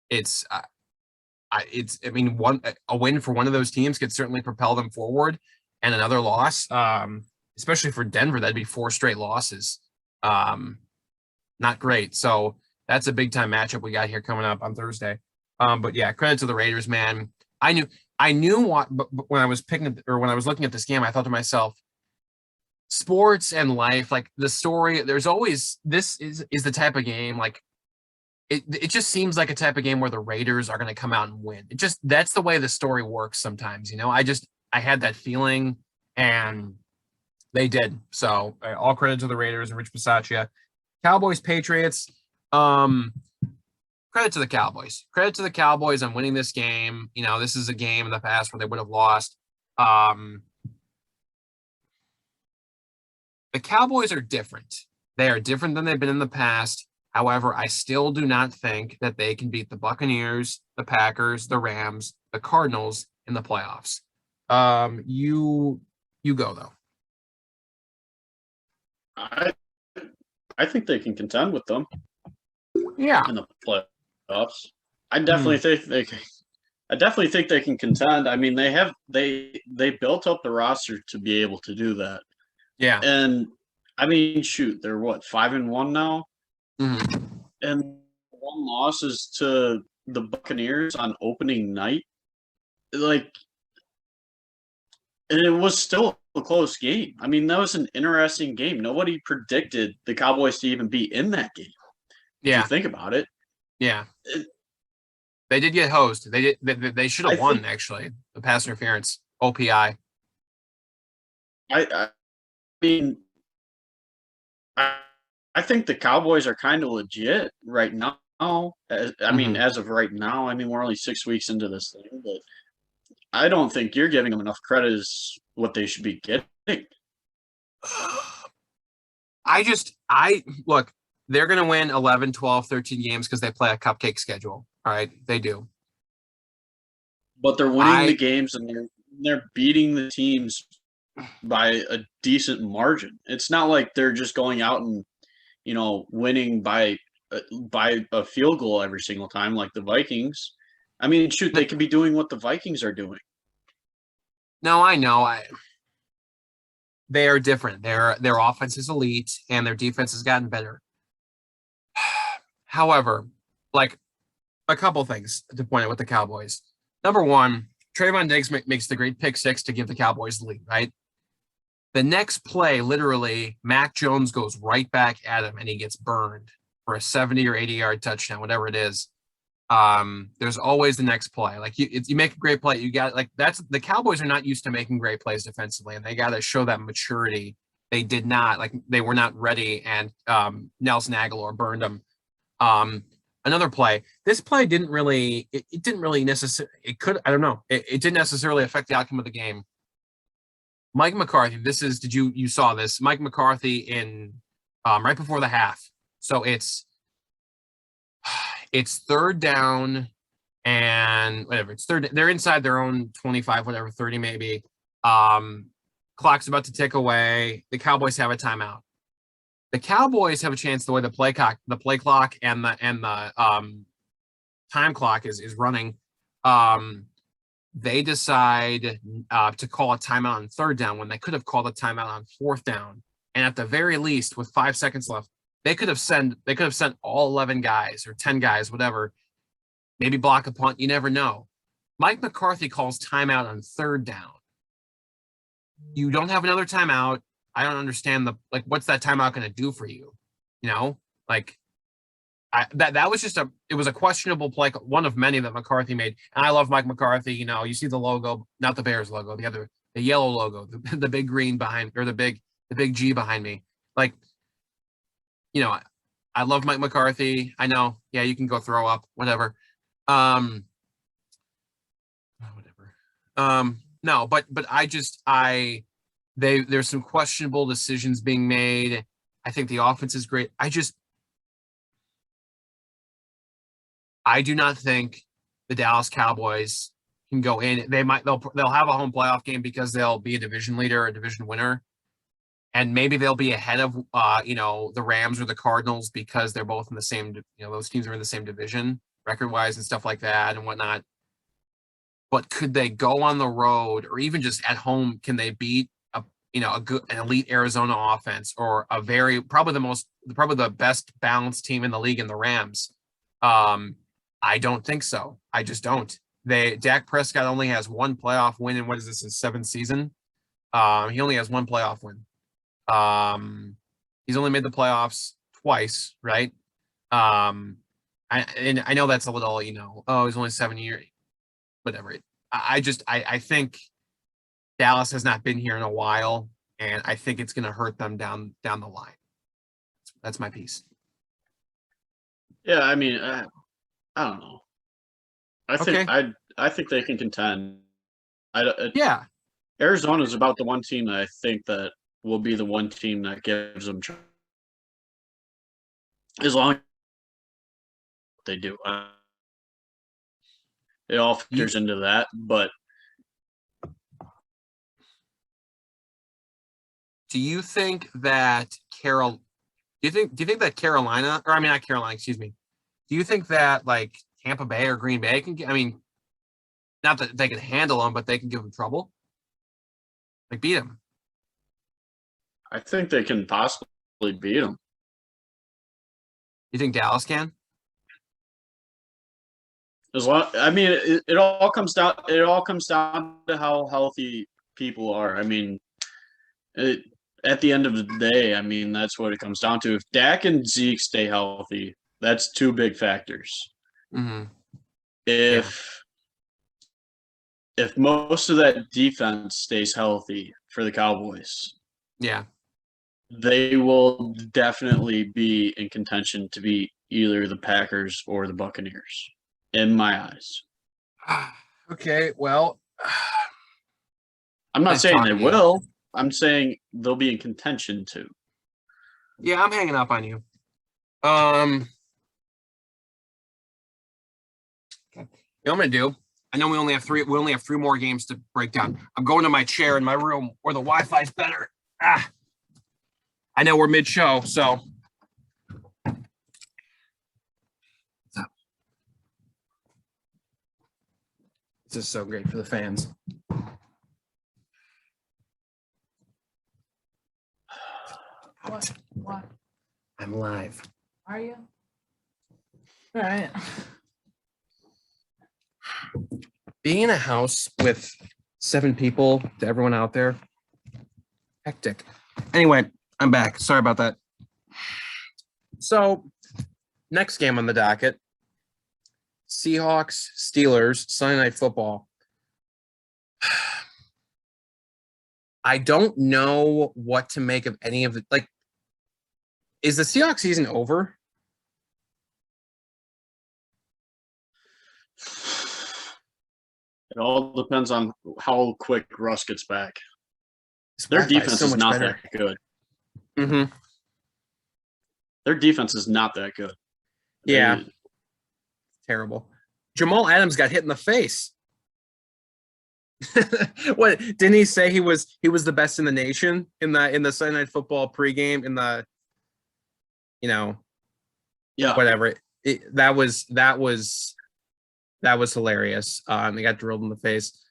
it's a win for one of those teams could certainly propel them forward, and another loss, especially for Denver, that'd be 4 straight losses. Not great. So that's a big time matchup we got here coming up on Thursday. But yeah, credit to the Raiders, man. I knew what, but when I was when I was looking at this game, I thought to myself, sports and life, like the story, there's always, this is the type of game, like it just seems like a type of game where the Raiders are going to come out and win. That's the way the story works sometimes, I had that feeling and they did. So all credit to the Raiders and Rich Bisaccia. Cowboys, Patriots. Credit to the Cowboys. Credit to the Cowboys on winning this game. This is a game in the past where they would have lost. The Cowboys are different. They are different than they've been in the past. However, I still do not think that they can beat the Buccaneers, the Packers, the Rams, the Cardinals in the playoffs. You go though. I think they can contend with them. Yeah. In the playoffs. I definitely think they can contend. I mean, they built up the roster to be able to do that. Yeah. And I mean, shoot, they're what, 5-1 now? Mm-hmm. And one loss is to the Buccaneers on opening night. Like, and it was still a close game. I mean, that was an interesting game. Nobody predicted the Cowboys to even be in that game. Yeah. If you think about it. Yeah. They did get hosed. They should have won, actually. The pass interference, OPI. I mean, I think the Cowboys are kind of legit right now. I mean, as of right now, I mean, we're only 6 weeks into this thing, but I don't think you're giving them enough credit as what they should be getting. Look, they're going to win 11, 12, 13 games because they play a cupcake schedule. All right, they do. But they're winning the games and they're beating the teams by a decent margin. It's not like they're just going out and, winning by a field goal every single time like the Vikings. I mean, shoot, they could be doing what the Vikings are doing. No, I know. They are different. Their offense is elite and their defense has gotten better. However, like a couple things to point out with the Cowboys. Number one, Trayvon Diggs makes the great pick six to give the Cowboys the lead, right? The next play, literally, Mac Jones goes right back at him and he gets burned for a 70 or 80-yard touchdown, whatever it is. There's always the next play. Like you make a great play, you got like that's the Cowboys are not used to making great plays defensively, and they got to show that maturity. They did not like they were not ready, and Nelson Aguilar burned them. Another play. This play didn't really. It didn't really necessarily. It could. I don't know. It didn't necessarily affect the outcome of the game. Mike McCarthy. This is. Did you saw this? Mike McCarthy in right before the half. So it's third down and whatever. It's third. They're inside their own 25, whatever, 30 maybe. Clock's about to tick away. The Cowboys have a timeout. The Cowboys have a chance the way the play clock and the time clock is running. They decide to call a timeout on third down when they could have called a timeout on fourth down. And at the very least, with 5 seconds left, they could have sent all 11 guys or 10 guys, whatever, maybe block a punt. You never know. Mike McCarthy calls timeout on third down. You don't have another timeout. I don't understand what's that timeout going to do for you? You know, that was it was a questionable play, one of many that McCarthy made. And I love Mike McCarthy. You know, you see the logo, not the Bears logo, the yellow logo, the big green behind, or the big G behind me. Like, you know, I love Mike McCarthy. I know, yeah, you can go throw up, whatever. Whatever. No, but there's some questionable decisions being made. I think the offense is great. I do not think the Dallas Cowboys can go in. They'll have a home playoff game because they'll be a division leader, a division winner, and maybe they'll be ahead of the Rams or the Cardinals because they're both in the same. Those teams are in the same division record-wise and stuff like that and whatnot. But could they go on the road or even just at home? Can they beat an elite Arizona offense or probably the best balanced team in the league in the Rams? I don't think so. I just don't. Dak Prescott only has one playoff win in what is this, his seventh season? He only has one playoff win. He's only made the playoffs twice, right? I know that's a little, he's only 7 years, whatever. I think Dallas has not been here in a while, and I think it's going to hurt them down the line. That's my piece. Yeah, I mean, I don't know. I think they can contend. Yeah. Arizona's about the one team that I think that will be the one team that gives them as long as they do. It all factors into that, but do you think that Carolina, not Carolina, excuse me. Do you think that like Tampa Bay or Green Bay can get, not that they can handle them, but they can give them trouble? Like beat them? I think they can possibly beat them. You think Dallas can? It all comes down to how healthy people are. At the end of the day, that's what it comes down to. If Dak and Zeke stay healthy, that's two big factors. Mm-hmm. If most of that defense stays healthy for the Cowboys, yeah, they will definitely be in contention to beat either the Packers or the Buccaneers, in my eyes. Okay, well, I'm not saying they will. I'm saying they'll be in contention too. Yeah, I'm hanging up on you. Okay. You know what I'm gonna do? I know we only have three more games to break down. I'm going to my chair in my room where the Wi-Fi's better. I know we're mid-show, so this is so great for the fans. What? I'm live. Are you? All right. Being in a house with 7 people, to everyone out there, hectic. Anyway, I'm back. Sorry about that. So, next game on the docket, Seahawks, Steelers, Sunday Night Football. I don't know what to make of any of the, like, is the Seahawks season over? It all depends on how quick Russ gets back. This Their Wi-Fi defense so is much not better. that good. Mm-hmm. Their defense is not that good. Yeah. Terrible. Jamal Adams got hit in the face. What didn't he say he was the best in the nation in the Sunday Night Football pregame in the, you know, Yeah. whatever. That was hilarious. They got drilled in the face.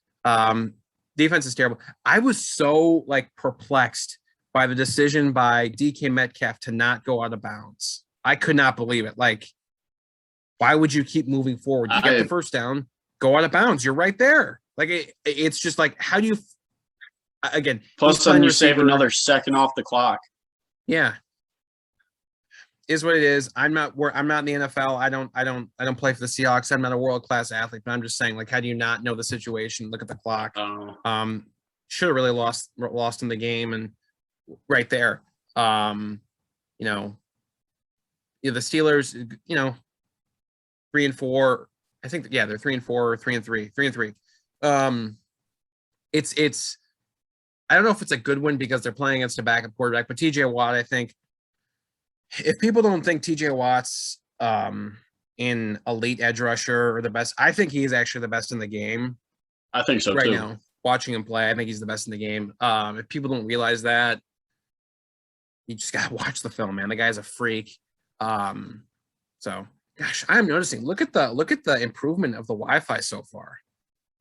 Defense is terrible. I was so like perplexed by the decision by DK Metcalf to not go out of bounds. I could not believe it. Like, why would you keep moving forward? You get the first down, go out of bounds. You're right there. Like it's just like, how do you? Again, plus then you save another second off the clock. Yeah, is what it is. I'm not in the NFL. I don't play for the Seahawks. I'm not a world-class athlete, but I'm just saying, like, how do you not know the situation? Look at the clock. Should have really lost in the game, and right there. The Steelers, 3-4. I think they're 3-4 or 3-3. 3-3. It's I don't know if it's a good win because they're playing against a backup quarterback, but TJ Watt, I think, if people don't think TJ Watt's in elite edge rusher or the best, I think he's actually the best in the game. I think so right too. Now, watching him play, I think he's the best in the game. If people don't realize that, you just gotta watch the film, man. The guy's a freak. So gosh, I'm noticing. Look at the improvement of the Wi-Fi so far.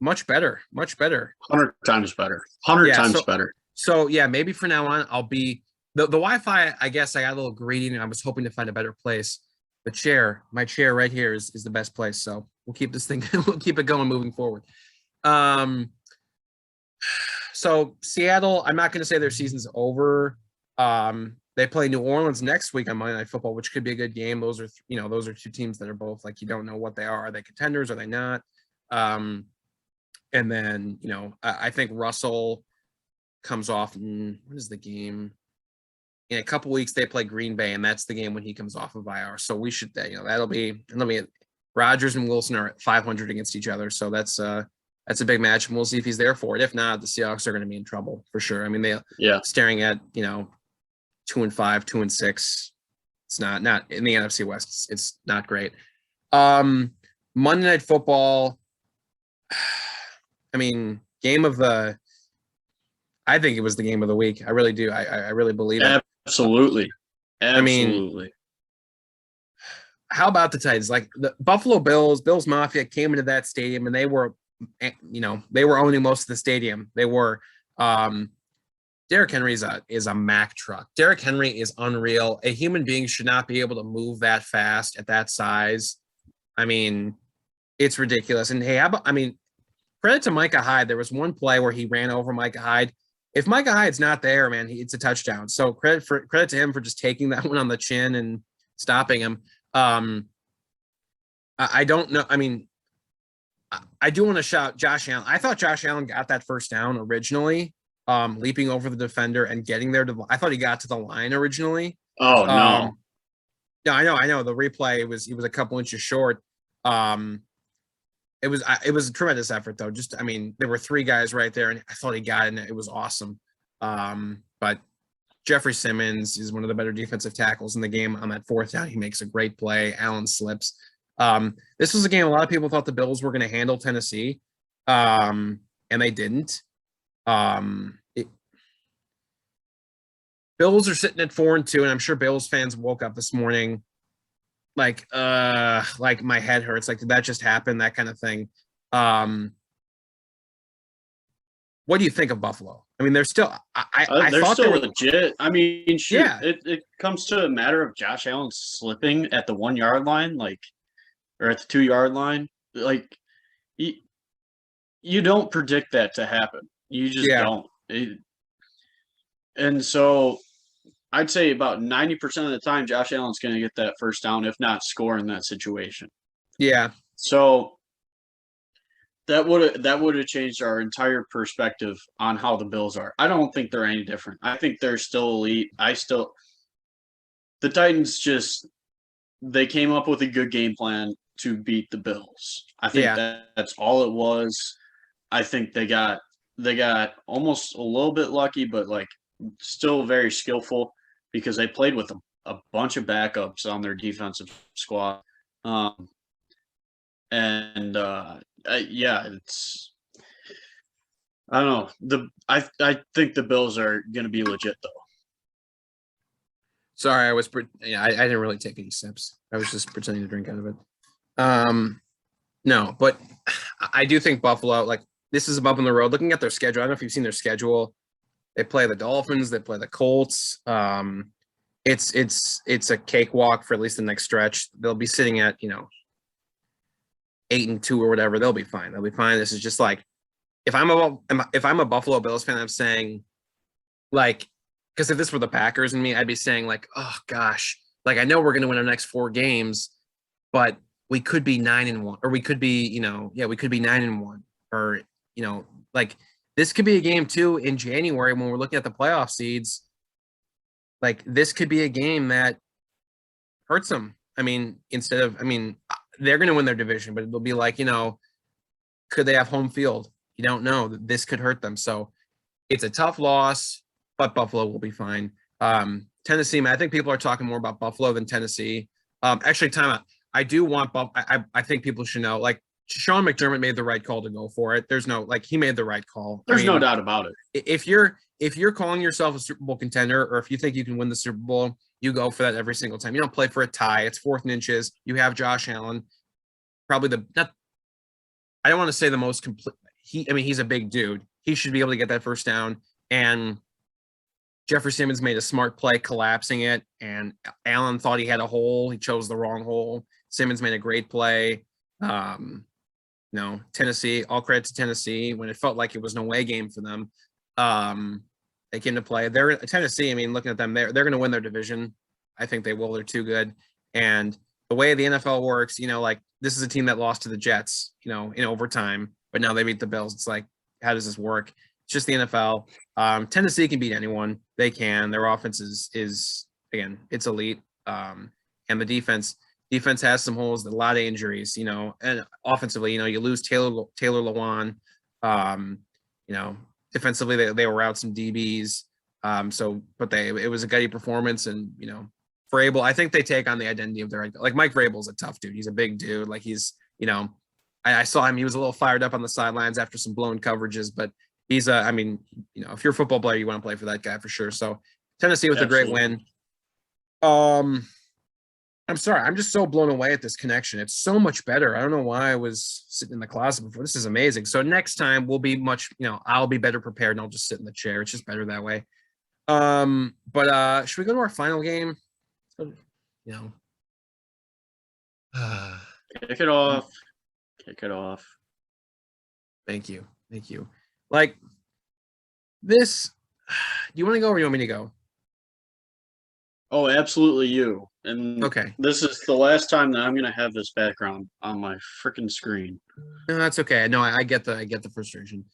Much better. 100 times better. 100 times better. So yeah, maybe from now on I'll be the Wi-Fi. I guess I got a little greedy and I was hoping to find a better place. My chair right here is the best place. So we'll keep this thing. We'll keep it going moving forward. So Seattle, I'm not going to say their season's over. They play New Orleans next week on Monday Night Football, which could be a good game. Those are 2 teams that are both like, you don't know what they are. Are they contenders? Are they not? And then, I think Russell comes off. What is the game? In a couple weeks, they play Green Bay, and that's the game when he comes off of IR. So we should, that'll be Rodgers and Wilson are at 500 against each other. So that's a big match, and we'll see if he's there for it. If not, the Seahawks are going to be in trouble for sure. I mean, staring at 2-5, 2-6. It's not in the NFC West. It's not great. Monday Night Football. I mean, I think it was the game of the week. I really do. I really believe it. Absolutely. I mean, how about the Titans? Like the Buffalo Bills Mafia came into that stadium and they were owning most of the stadium. They were. Derrick Henry is a Mack truck. Derrick Henry is unreal. A human being should not be able to move that fast at that size. I mean, it's ridiculous. And hey, credit to Micah Hyde. There was one play where he ran over Micah Hyde. If Micah Hyde's not there, man, it's a touchdown. So credit to him for just taking that one on the chin and stopping him. I don't know. I mean, I do want to shout Josh Allen. I thought Josh Allen got that first down originally, leaping over the defender and getting there to. I thought he got to the line originally. Oh no! No, I know. The replay he was a couple inches short. It was a tremendous effort though. There were 3 guys right there, and I thought he got it, and it was awesome. But Jeffrey Simmons is one of the better defensive tackles in the game. On that 4th down, he makes a great play. Allen slips. This was a game a lot of people thought the Bills were going to handle Tennessee, and they didn't. Bills are sitting at 4-2, and I'm sure Bills fans woke up this morning like my head hurts. Like, did that just happen? That kind of thing. What do you think of Buffalo? I mean, they're still. They're thought still they were legit. I mean, shoot, yeah. It comes to a matter of Josh Allen slipping at the 1 yard line. Like, or at the 2-yard line. Like you, you don't predict that to happen. You just Yeah, don't. And so I'd say about 90% of the time, Josh Allen's going to get that first down, if not score in that situation. yeah, So that would have changed our entire perspective on how the Bills are. I don't think they're any different. I think they're still elite. The Titans just they came up with a good game plan to beat the Bills. I think yeah. that's all it was. I think they got almost a little bit lucky, but like still very skillful because they played with a bunch of backups on their defensive squad. Um, and yeah, it's I don't know. I think the Bills are going to be legit though. Sorry, I didn't really take any sips. I was just pretending to drink out of it. No, but I do think Buffalo, like this is a bump in the road. Looking at their schedule, I don't know if you've seen their schedule. They play the Dolphins, they play the Colts. It's a cakewalk for at least the next stretch. They'll be sitting at 8-2 or whatever. They'll be fine. They'll be fine. This is just like if I'm a Buffalo Bills fan, I'm saying like because if this were the Packers and me, I'd be saying like, oh gosh, like I know we're going to win our next 4 games, but we could be 9-1, or we could be, we could be 9-1, or like this could be a game too in January when we're looking at the playoff seeds. Like this could be a game that hurts them. I mean, they're going to win their division, but it'll be like, could they have home field? You don't know. This could hurt them. So it's a tough loss, but Buffalo will be fine. Tennessee, man, I think people are talking more about Buffalo than Tennessee. Actually, timeout. I do want I think people should know, like, Sean McDermott made the right call to go for it. There's no, like, he made the right call. There's no doubt about it. If you're calling yourself a Super Bowl contender, or if you think you can win the Super Bowl, you go for that every single time. You don't play for a tie. It's 4th and inches. You have Josh Allen, probably I don't want to say the most complete. He's a big dude. He should be able to get that first down. And Jeffrey Simmons made a smart play collapsing it, and Allen thought he had a hole. He chose the wrong hole. Simmons made a great play. Tennessee, all credit to Tennessee when it felt like it was an away game for them. They came to play. They're Tennessee. Looking at them, they're going to win their division. I think they will. They're too good. And the way the NFL works, like this is a team that lost to the Jets, in overtime, but now they beat the Bills. It's like, how does this work? It's just the NFL. Tennessee can beat anyone. They can. Their offense is again, it's elite. And the defense has some holes, a lot of injuries, and offensively, you lose Taylor Lewan. Defensively, they were out some DBs. It was a gutty performance, and Vrabel, I think they take on the identity of their, like, Mike Vrabel's a tough dude. He's a big dude. Like he's, I saw him. He was a little fired up on the sidelines after some blown coverages, but he's if you're a football player, you want to play for that guy for sure. So Tennessee with Absolutely. a great win. I'm sorry. I'm just so blown away at this connection. It's so much better. I don't know why I was sitting in the closet before. This is amazing. So next time we'll be I'll be better prepared and I'll just sit in the chair. It's just better that way. But should we go to our final game? Kick it off. Kick it off. Thank you. Like this, do you want to go or you want me to go? Oh, absolutely you. And Okay. This is the last time that I'm going to have this background on my freaking screen. No, that's okay. No, I get the frustration.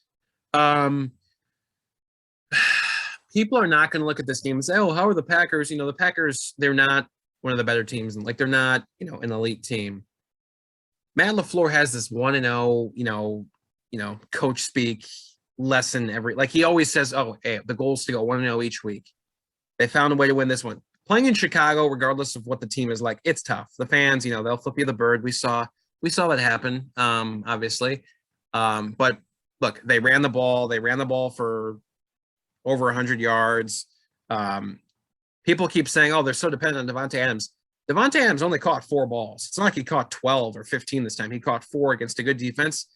People are not going to look at this game and say, "Oh, how are the Packers?" The Packers, they're not one of the better teams, and like they're not, an elite team. Matt LaFleur has this 1-0, coach speak lesson he always says, "Oh, hey, the goal is to go 1-0 each week." They found a way to win this one. Playing in Chicago, regardless of what the team is like, it's tough. The fans, they'll flip you the bird. We saw that happen, obviously. But look, they ran the ball. They ran the ball for over 100 yards. People keep saying, "Oh, they're so dependent on Devontae Adams." Devontae Adams only caught 4 balls. It's not like he caught 12 or 15 this time. He caught 4 against a good defense.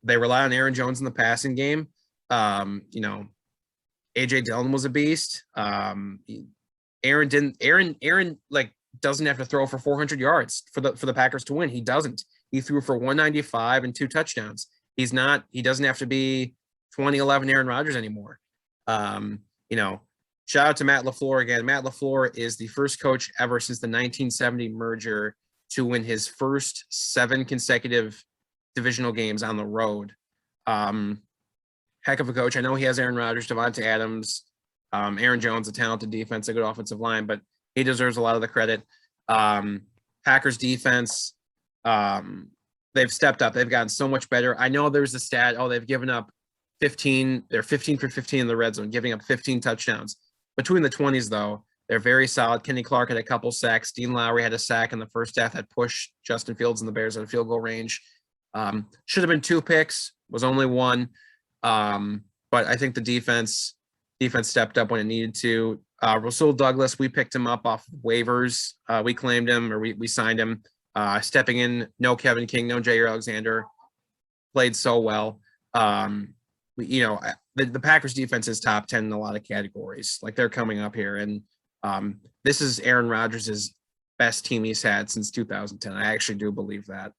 They rely on Aaron Jones in the passing game. AJ Dillon was a beast. Aaron doesn't have to throw for 400 yards for the Packers to win. He doesn't. He threw for 195 and 2 touchdowns. He doesn't have to be 2011 Aaron Rodgers anymore. Shout out to Matt LaFleur again. Matt LaFleur is the first coach ever since the 1970 merger to win his first 7 consecutive divisional games on the road. Heck of a coach. I know he has Aaron Rodgers, Devontae Adams, Aaron Jones, a talented defense, a good offensive line, but he deserves a lot of the credit. Packers defense, they've stepped up. They've gotten so much better. I know there's a stat, they've given up 15. They're 15 for 15 in the red zone, giving up 15 touchdowns. Between the 20s, though, they're very solid. Kenny Clark had a couple sacks. Dean Lowry had a sack in the first half that pushed Justin Fields and the Bears at a field goal range. Should have been 2 picks, was only 1. But I think the defense stepped up when it needed to. Rasul Douglas, we picked him up off waivers. We claimed him, or we signed him. Stepping in, no Kevin King, no Jair Alexander. Played so well. The Packers defense is top 10 in a lot of categories. Like, they're coming up here, and this is Aaron Rodgers' best team he's had since 2010. I actually do believe that.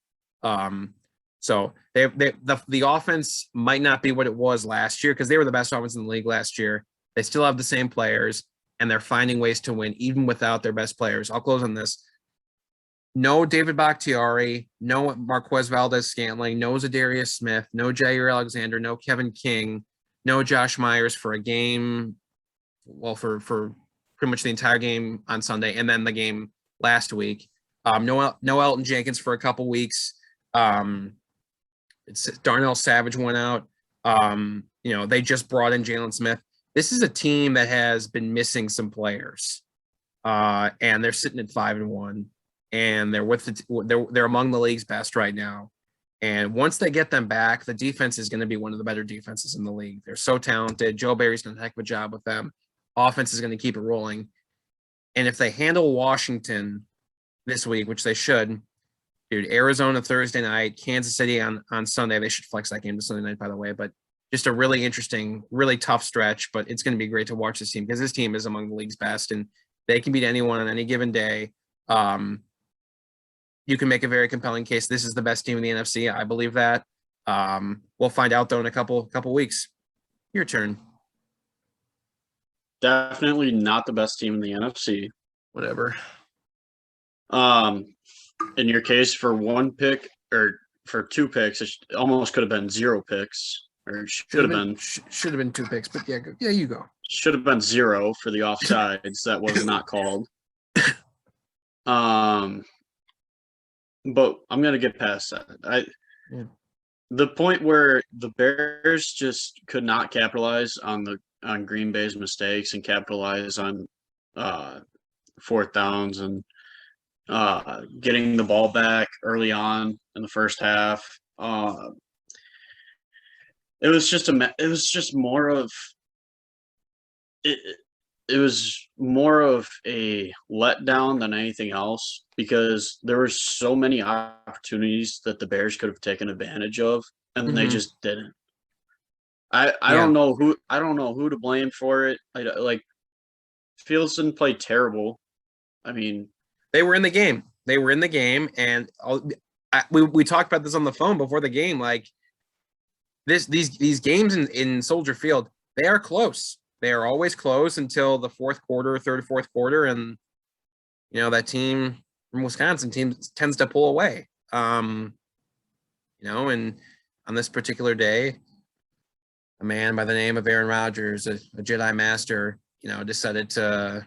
So the offense might not be what it was last year, because they were the best offense in the league last year. They still have the same players, and they're finding ways to win even without their best players. I'll close on this. No David Bakhtiari, no Marquez Valdez-Scantling, no Zadarius Smith, no Jair Alexander, no Kevin King, no Josh Myers for a game, for pretty much the entire game on Sunday, and then the game last week. No Elton Jenkins for a couple weeks. Darnell Savage went out. They just brought in Jalen Smith. This is a team that has been missing some players, and they're sitting at 5-1. And they're among the league's best right now. And once they get them back, the defense is going to be one of the better defenses in the league. They're so talented. Joe Barry's done a heck of a job with them. Offense is going to keep it rolling. And if they handle Washington this week, which they should, dude, Arizona Thursday night, Kansas City on Sunday. They should flex that game to Sunday night, by the way. But just a really interesting, really tough stretch. But it's going to be great to watch this team, because this team is among the league's best, and they can beat anyone on any given day. You can make a very compelling case. This is the best team in the NFC. I believe that. We'll find out, though, in a couple weeks. Your turn. Definitely not the best team in the NFC. Whatever. In your case, for 1 pick or for 2 picks, it almost could have been 0 picks, or should have been 2 picks. But yeah, you go. Should have been 0 for the offsides. That was not called. But I'm gonna get past that. The point where the Bears just could not capitalize on Green Bay's mistakes and capitalize on 4th downs and getting the ball back early on in the first half. It was just more of it. It was more of a letdown than anything else, because there were so many opportunities that the Bears could have taken advantage of, and they just didn't. I don't know who to blame for it. Fields didn't play terrible. I mean, they were in the game. And we talked about this on the phone before the game. Like, these games in Soldier Field, they are close. They are always close until the third or fourth quarter, and that team from Wisconsin tends to pull away. And on this particular day, a man by the name of Aaron Rodgers, a Jedi Master, decided to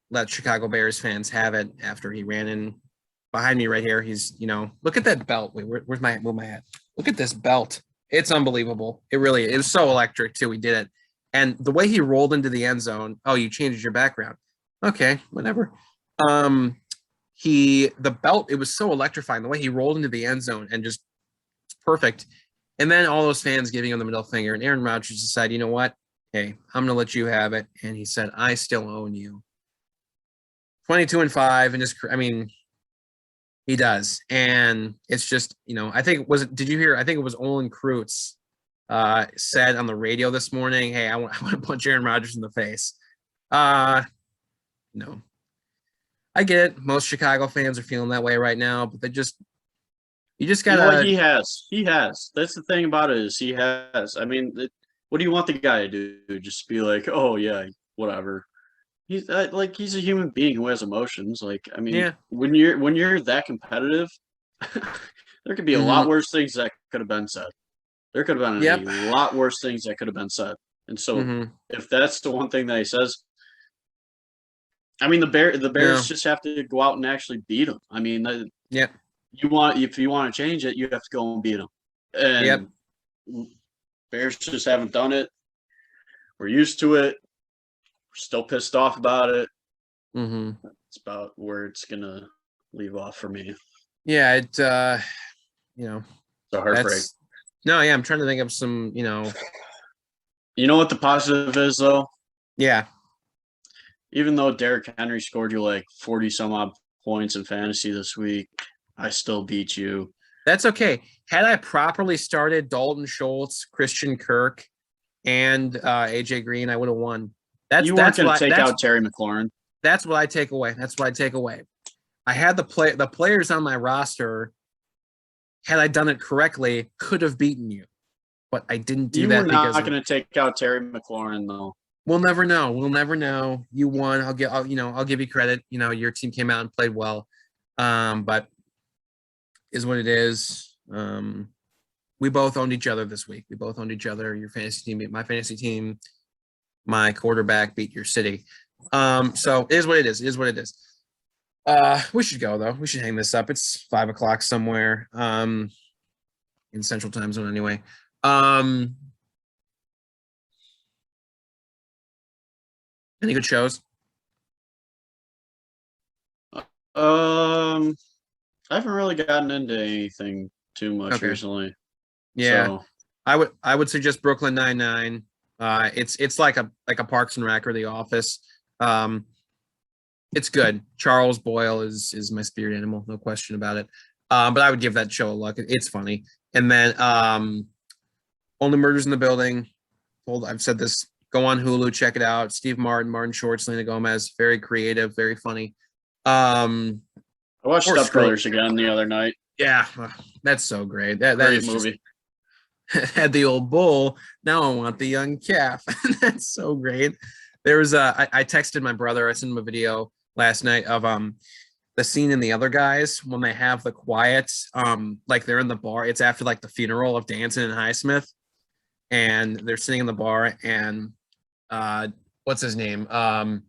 let Chicago Bears fans have it after he ran in behind me right here. He's, look at that belt. Wait, where's my hat? Look at this belt. It's unbelievable. It was so electric too. He did it. And the way he rolled into the end zone, you changed your background. Okay, whatever. The belt, it was so electrifying. The way he rolled into the end zone and just perfect. And then all those fans giving him the middle finger. And Aaron Rodgers decided, you know what? Hey, I'm going to let you have it. And he said, I still own you. 22-5. And he does. And it's just, I think did you hear? I think it was Olin Kreutz said on the radio this morning, hey, I want to punch Aaron Rodgers in the face. No. I get it. Most Chicago fans are feeling that way right now, but you just You know what? gotta, He has. That's the thing about it is he has. I mean, what do you want the guy to do? Just be like, oh yeah, whatever. He's like he's a human being who has emotions. Like, I mean, yeah. when you're that competitive, there could be a Hmm. lot worse things that could have been said. There could have been Yep. a lot worse things that could have been said. And so, Hmm. if that's the one thing that he says, I mean, the Bears No. just have to go out and actually beat them. I mean, Yep. if you want to change it, you have to go and beat them. Yep. And Bears just haven't done it. We're used to it. We're still pissed off about it. Hmm. It's about where it's gonna leave off for me. Yeah. You know, It's a heartbreak. that's no. Yeah. I'm trying to think of some. You know what the positive is though? Yeah. Even though Derrick Henry scored you like 40 some odd points in fantasy this week, I still beat you. That's okay. Had I properly started Dalton Schultz, Christian Kirk, and AJ Green, I would have won. You weren't going to take out Terry McLaurin. That's what I take away. That's what I take away. I had the players on my roster. Had I done it correctly, could have beaten you, but I didn't do You that were because not going to take out Terry McLaurin though. we'll never know. We'll never know. You won. I'll give you credit. Your team came out and played well. But is what it is. We both owned each other this week. We both owned each other. Your fantasy team beat my fantasy team. My quarterback beat your city. So it is what it is. It is what it is. We should go though. We should hang this up. It's 5:00 somewhere. In Central Time Zone anyway. Any good shows? I haven't really gotten into anything too much recently. Yeah. So. I would suggest Brooklyn Nine-Nine. It's like a Parks and Rec or The Office. It's good. Charles Boyle is my spirit animal, no question about it. But I would give that show a look. It's funny. And then Only Murders in the Building. I've said this. Go on Hulu, check it out. Steve Martin, Martin Short, Selena Gomez. Very creative, very funny. I watched Step Brothers again the other night. Yeah, that's so great. That Great is movie. Had the old bull. Now I want the young calf. That's so great. There was I texted my brother. I sent him a video last night of the scene in The Other Guys when they have the quiet like they're in the bar. It's after like the funeral of Danson and Highsmith, and they're sitting in the bar and what's his name? Why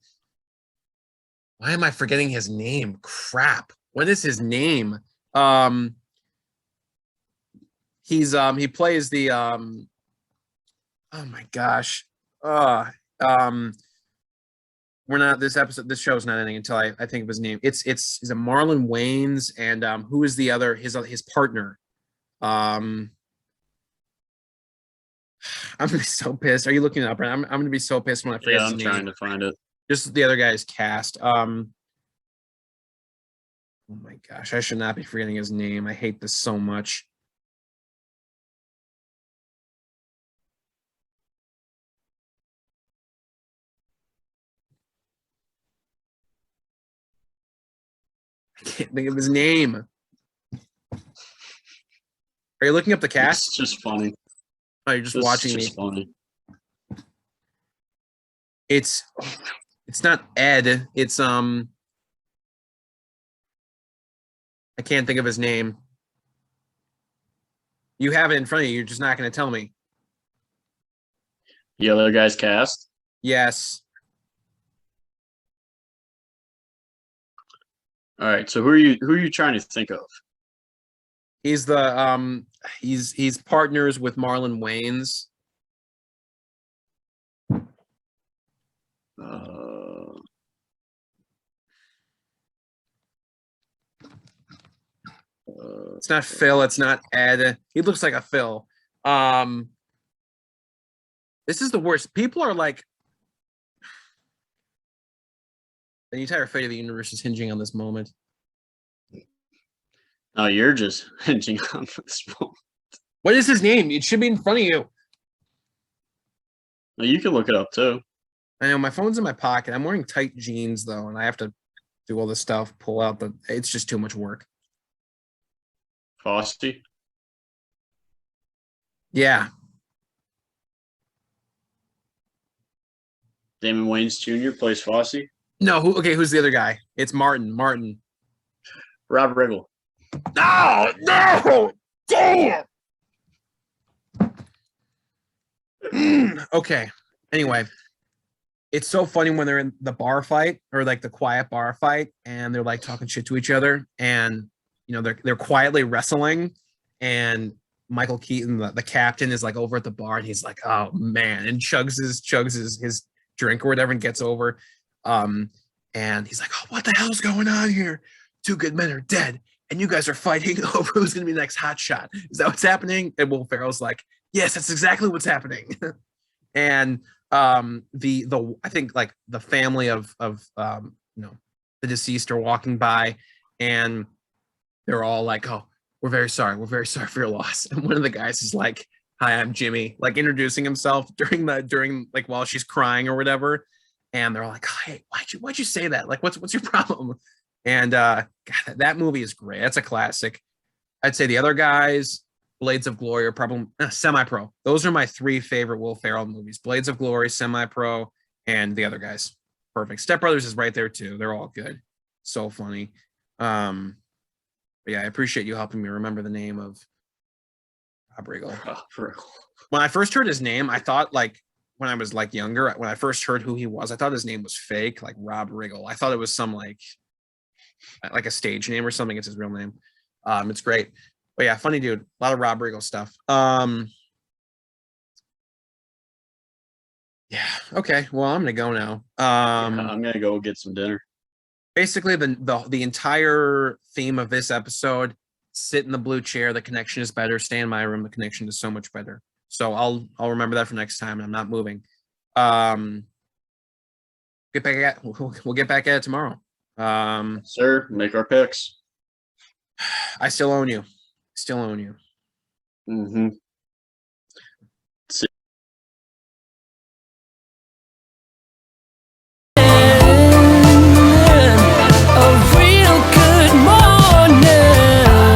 am I forgetting his name? Crap. What is his name? He plays the oh my gosh. We're not this show's not ending until I think of his name. Is it Marlon Wayans and who is the other his partner? I'm gonna be so pissed. Are you looking it up? I'm gonna be so pissed when I forget his name. I'm trying to find it. Just the other guy's cast. Oh my gosh, I should not be forgetting his name. I hate this so much. I can't think of his name. Are you looking up the cast? It's just funny. Oh, you're just watching me. Funny. It's not Ed. It's I can't think of his name. You have it in front of you. You're just not going to tell me. The other guy's cast? Yes. All right. So who are you trying to think of? He's the he's partners with Marlon Wayans. It's not Phil. It's not Ed. He looks like a Phil. This is the worst. People are like, the entire fate of the universe is hinging on this moment. No, you're just hinging on this moment. What is his name? It should be in front of you. No, you can look it up too. I know my phone's in my pocket. I'm wearing tight jeans though, and I have to do all this stuff, pull out the. It's just too much work. Fosse. Yeah. Damon Wayans Jr. plays Fosse. No. Who's the other guy? It's Martin. Rob Riggle. No. Damn. Okay. Anyway, it's so funny when they're in the bar fight or like the quiet bar fight, and they're like talking shit to each other, and they're quietly wrestling, and Michael Keaton, the captain, is like over at the bar, and he's like, "Oh man," and chugs his drink or whatever, and gets over, and he's like, "Oh, what the hell's going on here? Two good men are dead, and you guys are fighting over who's gonna be the next hot shot. Is that what's happening?" And Will Ferrell's like, "Yes, that's exactly what's happening." And the I think like the family of the deceased are walking by, and they're all like, "Oh, we're very sorry for your loss." And one of the guys is like, "Hi, I'm Jimmy," like introducing himself during like while she's crying or whatever, and they're all like, "Hey, why'd you say that? Like, what's your problem?" And God, that movie is great. That's a classic. I'd say the other guys, Blades of Glory, are probably Semi-Pro. Those are my three favorite Will Ferrell movies: Blades of Glory, Semi-Pro, and the other guys. Perfect. Step Brothers is right there too. They're all good. So funny. But yeah, I appreciate you helping me remember the name of Rob Riggle. When I first heard his name, I thought like when I was like younger, when I first heard who he was, I thought his name was fake, like Rob Riggle. I thought it was some like a stage name or something. It's his real name. It's great. But yeah, funny dude. A lot of Rob Riggle stuff. Yeah. Okay. Well, I'm gonna go now. I'm gonna go get some dinner. Basically, the entire theme of this episode: sit in the blue chair. The connection is better. Stay in my room. The connection is so much better. So I'll remember that for next time. I'm not moving. We'll get back at it tomorrow. Sir, make our picks. I still own you. Mm-hmm.